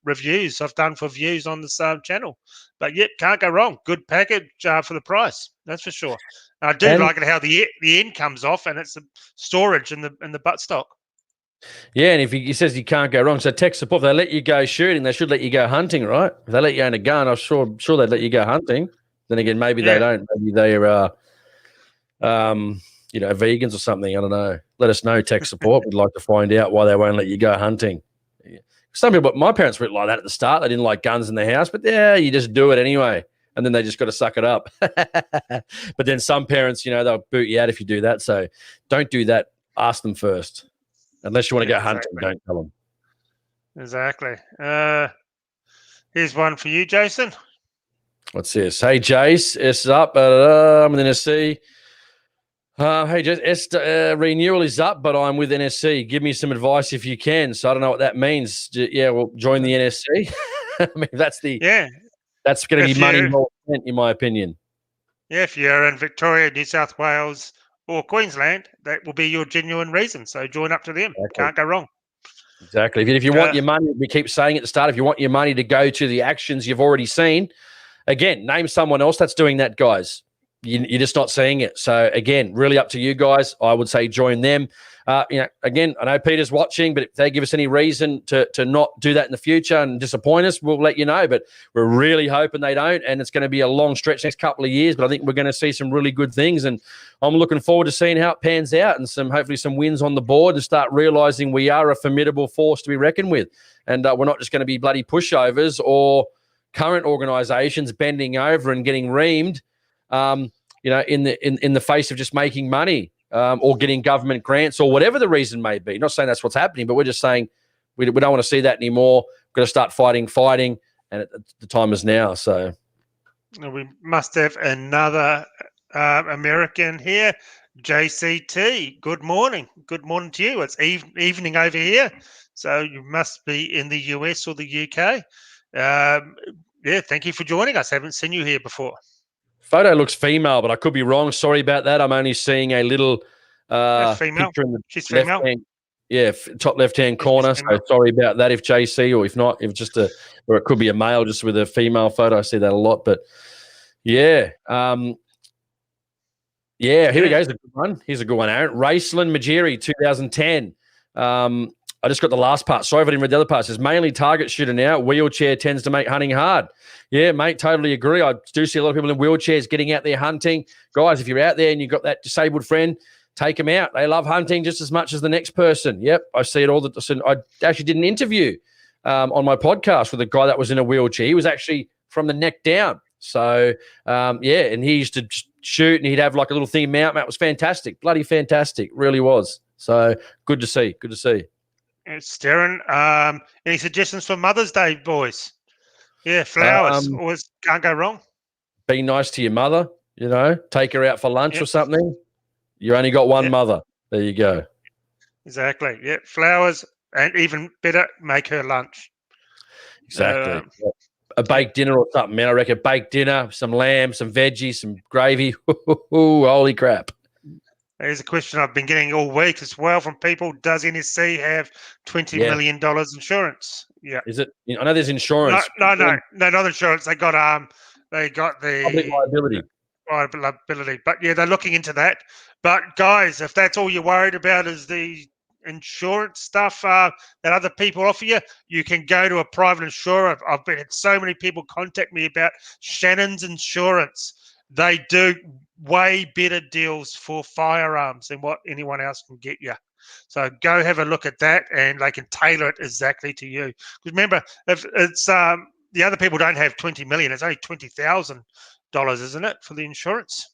reviews I've done for views on this channel. But yep, can't go wrong. Good package for the price, that's for sure. I do like it how the end comes off and it's the storage in the buttstock. Yeah, and if he says you can't go wrong, so tech support, if they let you go shooting, they should let you go hunting, right? If they let you own a gun, I'm sure they'd let you go hunting. Then again, maybe they don't. Maybe they're vegans or something. I don't know. Let us know, tech support. We'd like to find out why they won't let you go hunting. Some people, my parents were like that at the start. They didn't like guns in the house, but yeah, you just do it anyway. And then they just got to suck it up. But then some parents, they'll boot you out if you do that. So don't do that. Ask them first. Unless you want to go hunting, don't tell them. Exactly. Here's one for you, Jason. What's this? Hey, Jace, it's up. I'm with NSC. Hey, Jace, renewal is up, but I'm with NSC. Give me some advice if you can. So I don't know what that means. Yeah, well, join the NSC. I mean, that's going to be money well spent, in my opinion. Yeah, if you're in Victoria, New South Wales, or Queensland, that will be your genuine reason. So join up to them. Exactly. Can't go wrong. Exactly. If you want your money, we keep saying at the start, if you want your money to go to the actions you've already seen, again, name someone else that's doing that, guys. you're just not seeing it. So again, really up to you guys. I would say join them. Again, I know Peter's watching, but if they give us any reason to not do that in the future and disappoint us, we'll let you know. But we're really hoping they don't, and it's going to be a long stretch next couple of years. But I think we're going to see some really good things, and I'm looking forward to seeing how it pans out and hopefully some wins on the board and start realizing we are a formidable force to be reckoned with, and we're not just going to be bloody pushovers or current organisations bending over and getting reamed, in the face of just making money. Or getting government grants or whatever the reason may be. Not saying that's what's happening, but we're just saying we don't want to see that anymore. We've got to start fighting, and the time is now. So we must have another American here. JCT, good morning. Good morning to you. It's evening over here, so you must be in the US or the UK. Thank you for joining us. Haven't seen you here before. Photo looks female, but I could be wrong. Sorry about that. I'm only seeing a little picture in the She's female. Top left-hand corner. So sorry about that if JC, or if not, if just or it could be a male just with a female photo. I see that a lot, but yeah. Here we go. Here's a good one. Here's a good one, Aaron. Raceland Majiri, 2010. I just got the last part. Sorry if I didn't read the other part. It says mainly target shooter now. Wheelchair tends to make hunting hard. Yeah, mate, totally agree. I do see a lot of people in wheelchairs getting out there hunting. Guys, if you're out there and you've got that disabled friend, take them out. They love hunting just as much as the next person. Yep, I see it all. I actually did an interview on my podcast with a guy that was in a wheelchair. He was actually from the neck down. So, and he used to shoot and he'd have like a little thing mount. It was fantastic. Bloody fantastic. Really was. So, good to see. Good to see. It's Darren. Any suggestions for Mother's Day, boys? Yeah, flowers. Always can't go wrong. Be nice to your mother, take her out for lunch or something. You only got one mother. There you go. Exactly. Yeah, flowers, and even better, make her lunch. Exactly. A baked dinner or something, man. I reckon baked dinner, some lamb, some veggies, some gravy. Holy crap. There's a question I've been getting all week as well from people. Does NSC have $20 million insurance? Yeah. Is it? I know there's insurance. No, not insurance. They got the public liability. Liability. But yeah, they're looking into that. But guys, if that's all you're worried about is the insurance stuff that other people offer you, you can go to a private insurer. I've had so many people contact me about Shannon's Insurance. They do way better deals for firearms than what anyone else can get you. So go have a look at that, and they can tailor it exactly to you. Because remember, if it's the other people don't have 20 million, it's only $20,000, isn't it, for the insurance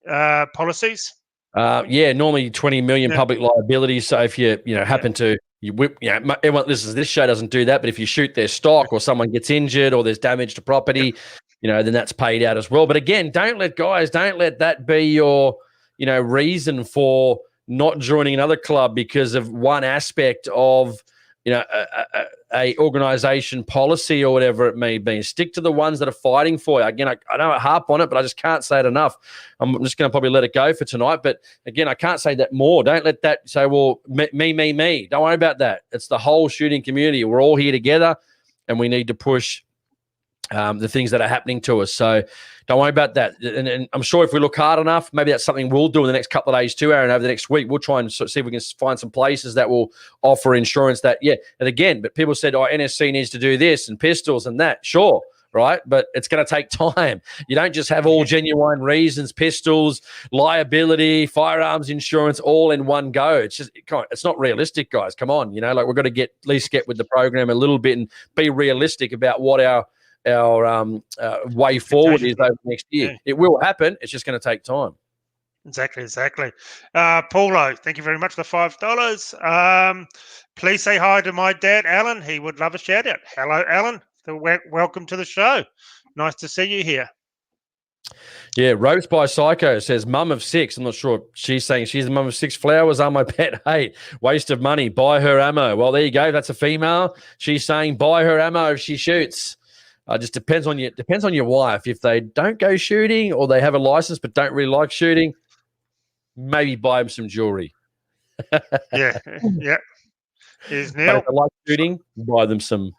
policies? Normally 20 million public liability. So if you happen to whip, everyone listens. This show doesn't do that, but if you shoot their stock or someone gets injured or there's damage to property, then that's paid out as well. But again, don't let that be your, reason for not joining another club because of one aspect of, a organization policy or whatever it may be. Stick to the ones that are fighting for you. Again, I know I harp on it, but I just can't say it enough. I'm just going to probably let it go for tonight. But again, I can't say that more. Don't let that say, well, me. Don't worry about that. It's the whole shooting community. We're all here together, and we need to push the things that are happening to us. So don't worry about that. And I'm sure if we look hard enough, maybe that's something we'll do in the next couple of days too, Aaron. Over the next week, we'll try and see if we can find some places that will offer insurance that, And again, but people said, NSC needs to do this and pistols and that. Sure, right? But it's going to take time. You don't just have all genuine reasons, pistols, liability, firearms insurance, all in one go. It's just, it's not realistic, guys. Come on, we've got to at least get with the program a little bit and be realistic about what our way forward is over next year. Yeah. It will happen. It's just going to take time. Exactly. Paulo, thank you very much for the $5. Please say hi to my dad, Alan. He would love a shout out. Hello, Alan. Welcome to the show. Nice to see you here. Yeah, Ropes by Psycho says, mum of 6. I'm not sure. She's saying she's the mum of 6. Flowers are my pet hate. Waste of money. Buy her ammo. Well, there you go. That's a female. She's saying buy her ammo if she shoots. Just depends on your wife. If they don't go shooting or they have a license but don't really like shooting, maybe buy them some jewelry. Yeah. Here's Neil. But if they like shooting, buy them some.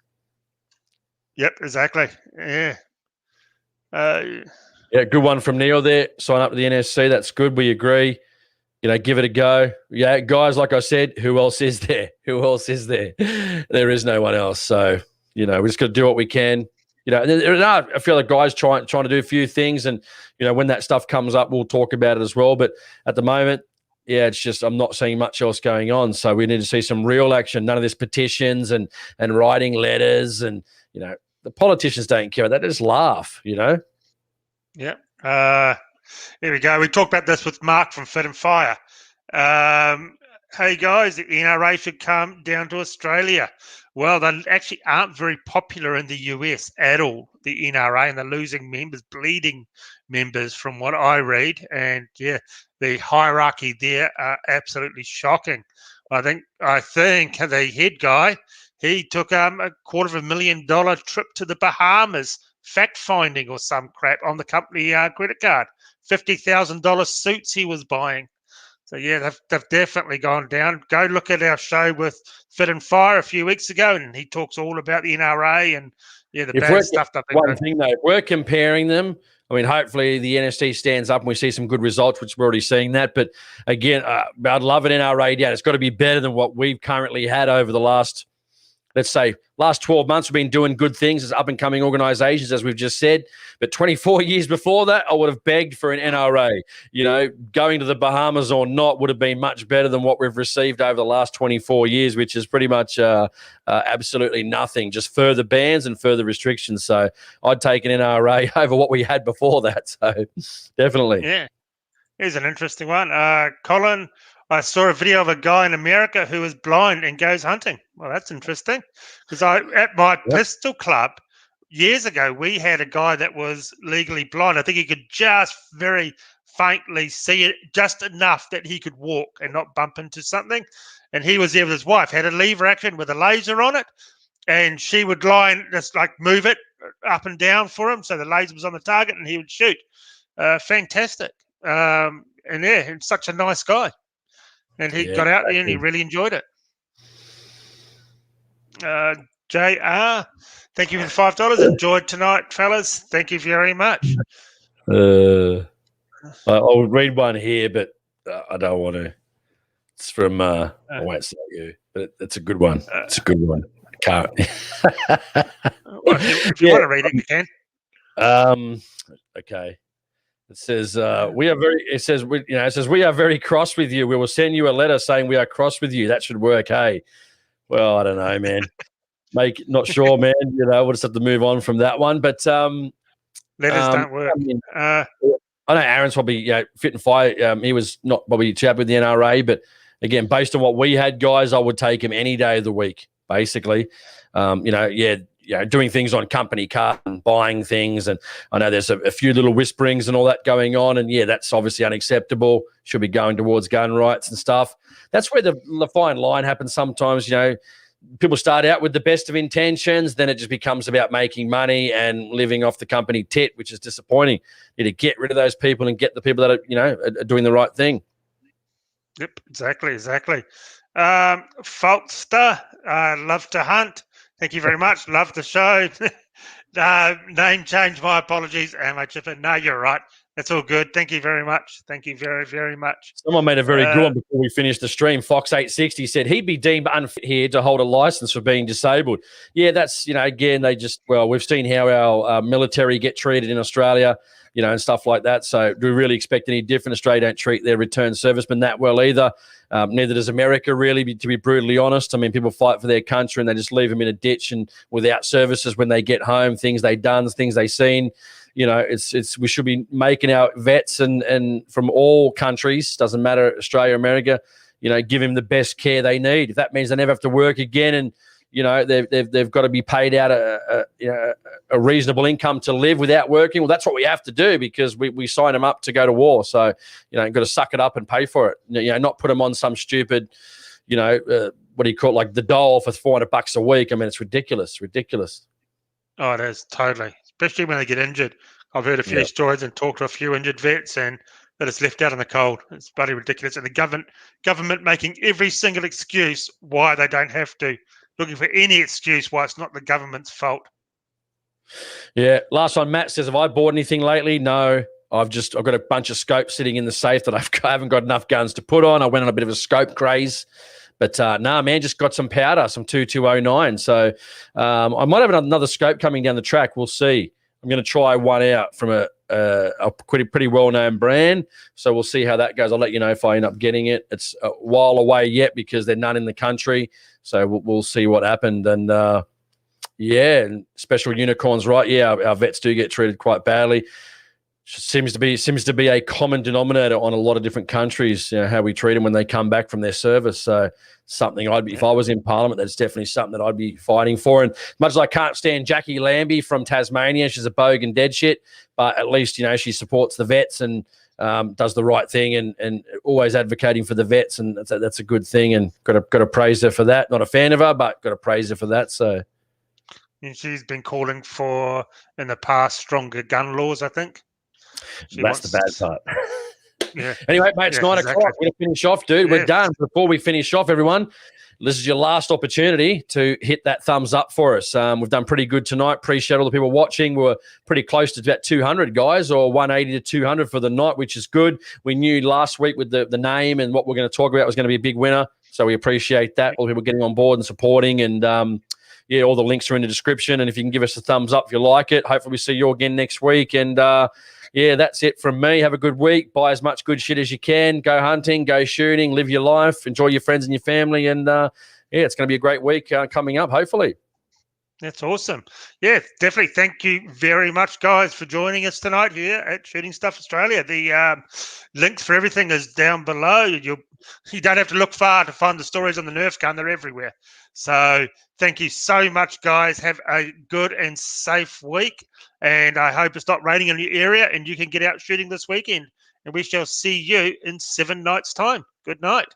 Yep, exactly. Yeah. Yeah, good one from Neil there. Sign up to the NSC. That's good. We agree. Give it a go. Yeah, guys, like I said, who else is there? Who else is there? There is no one else. So, we just got to do what we can. I feel like guys trying to do a few things, and when that stuff comes up, we'll talk about it as well. But at the moment, yeah, it's just I'm not seeing much else going on. So we need to see some real action. None of this petitions and writing letters, and the politicians don't care. They just laugh. Yeah. Here we go. We talked about this with Mark from Fit and Fire. Hey guys, the NRA should come down to Australia. Well, they actually aren't very popular in the US at all, the NRA, and they're losing members, bleeding members from what I read. And yeah, the hierarchy there are absolutely shocking. I think the head guy, he took a $250,000 trip to the Bahamas, fact-finding or some crap on the company credit card. $50,000 suits he was buying. So, yeah, they've definitely gone down. Go look at our show with Fit and Fire a few weeks ago, and he talks all about the NRA and, the bad stuff. One thing, though, if we're comparing them, I mean, hopefully the NSC stands up and we see some good results, which we're already seeing that. But, again, I'd love an NRA down. It's got to be better than what we've currently had over the last 12 months. We've been doing good things as up-and-coming organisations, as we've just said. But 24 years before that, I would have begged for an NRA. Going to the Bahamas or not would have been much better than what we've received over the last 24 years, which is pretty much absolutely nothing, just further bans and further restrictions. So I'd take an NRA over what we had before that. So definitely. Yeah. Here's an interesting one. Colin, I saw a video of a guy in America who is blind and goes hunting. Well, that's interesting, because at my pistol club years ago, we had a guy that was legally blind. I think he could just very faintly see it, just enough that he could walk and not bump into something. And he was there with his wife, had a lever action with a laser on it, and she would lie and just move it up and down for him, so the laser was on the target and he would shoot. Fantastic. And yeah, he's such a nice guy. And he got out there and he really enjoyed it. JR, thank you for the $5. Enjoyed tonight, fellas. Thank you very much. I'll read one here, but I don't want to. It's from, I won't say you, but it's a good one. It's a good one. I can't. Well, if you want to read it, you can. Okay. It says we are very cross with you. We will send you a letter saying we are cross with you. That should work. Hey, well, I don't know, man. Not sure, man. We'll just have to move on from that one. But letters don't work. I know Aaron's probably Fit and Fire. He was not probably chat with the NRA, but again, based on what we had, guys, I would take him any day of the week. Basically, doing things on company card and buying things. And I know there's a few little whisperings and all that going on. And, that's obviously unacceptable. Should be going towards gun rights and stuff. That's where the fine line happens sometimes. People start out with the best of intentions. Then it just becomes about making money and living off the company tit, which is disappointing. You need to get rid of those people and get the people that are doing the right thing. Yep, exactly. Faultster, love to hunt. Thank you very much. Love the show. Name change. My apologies. No, you're right. That's all good. Thank you very much. Thank you very, very much. Someone made a very good one before we finished the stream. Fox860 said he'd be deemed unfit here to hold a license for being disabled. Yeah, that's, again, we've seen how our military get treated in Australia, and stuff like that. So do we really expect any different? Australia don't treat their returned servicemen that well either. Neither does America, really, to be brutally honest. I mean, people fight for their country and they just leave them in a ditch and without services when they get home, things they done, things they seen. We should be making our vets and from all countries, doesn't matter, Australia, America, give them the best care they need. If that means they never have to work again and, they've got to be paid out a reasonable income to live without working. Well, that's what we have to do because we sign them up to go to war. So, got to suck it up and pay for it. Not put them on some stupid, what do you call it, like the dole for $400 a week. I mean, it's ridiculous. Oh, it is, totally. Especially when they get injured. I've heard a few stories and talked to a few injured vets and that it's left out in the cold. It's bloody ridiculous. And the government making every single excuse why they don't have to. Looking for any excuse why it's not the government's fault. Yeah. Last one, Matt says, have I bought anything lately? No. I've got a bunch of scopes sitting in the safe that I haven't got enough guns to put on. I went on a bit of a scope craze. But man, just got some powder, some 2209. So I might have another scope coming down the track. We'll see. I'm going to try one out from a pretty well-known brand. So we'll see how that goes. I'll let you know if I end up getting it. It's a while away yet because there's none in the country. So we'll see what happened. And and Special Unicorns, right? Yeah, our vets do get treated quite badly. Seems to be a common denominator on a lot of different countries, how we treat them when they come back from their service. So something if I was in Parliament, that's definitely something that I'd be fighting for. And much as I can't stand Jackie Lambie from Tasmania, she's a bogue and dead shit, but at least, she supports the vets and does the right thing and always advocating for the vets. And that's a good thing. And got to praise her for that. Not a fan of her, but got to praise her for that. So. And she's been calling for, in the past, stronger gun laws, I think. That's the bad part. Yeah. Anyway, mate, it's 9 o'clock. We're going to finish off, dude. We're done. Before we finish off, everyone, this is your last opportunity to hit that thumbs up for us. We've done pretty good tonight. Appreciate all the people watching. We're pretty close to about 200 guys, or 180 to 200 for the night, which is good. We knew last week with the name and what we're going to talk about was going to be a big winner. So we appreciate that. All the people getting on board and supporting. And all the links are in the description. And if you can give us a thumbs up if you like it, hopefully we see you again next week. And that's it from me. Have a good week. Buy as much good shit as you can. Go hunting, go shooting, live your life, enjoy your friends and your family. And it's going to be a great week coming up, hopefully. That's awesome. Yeah, definitely. Thank you very much, guys, for joining us tonight here at Shooting Stuff Australia. The links for everything is down below. You don't have to look far to find the stories on the NERF gun. They're everywhere. So thank you so much, guys. Have a good and safe week. And I hope it's not raining in your area and you can get out shooting this weekend. And we shall see you in 7 nights' time. Good night.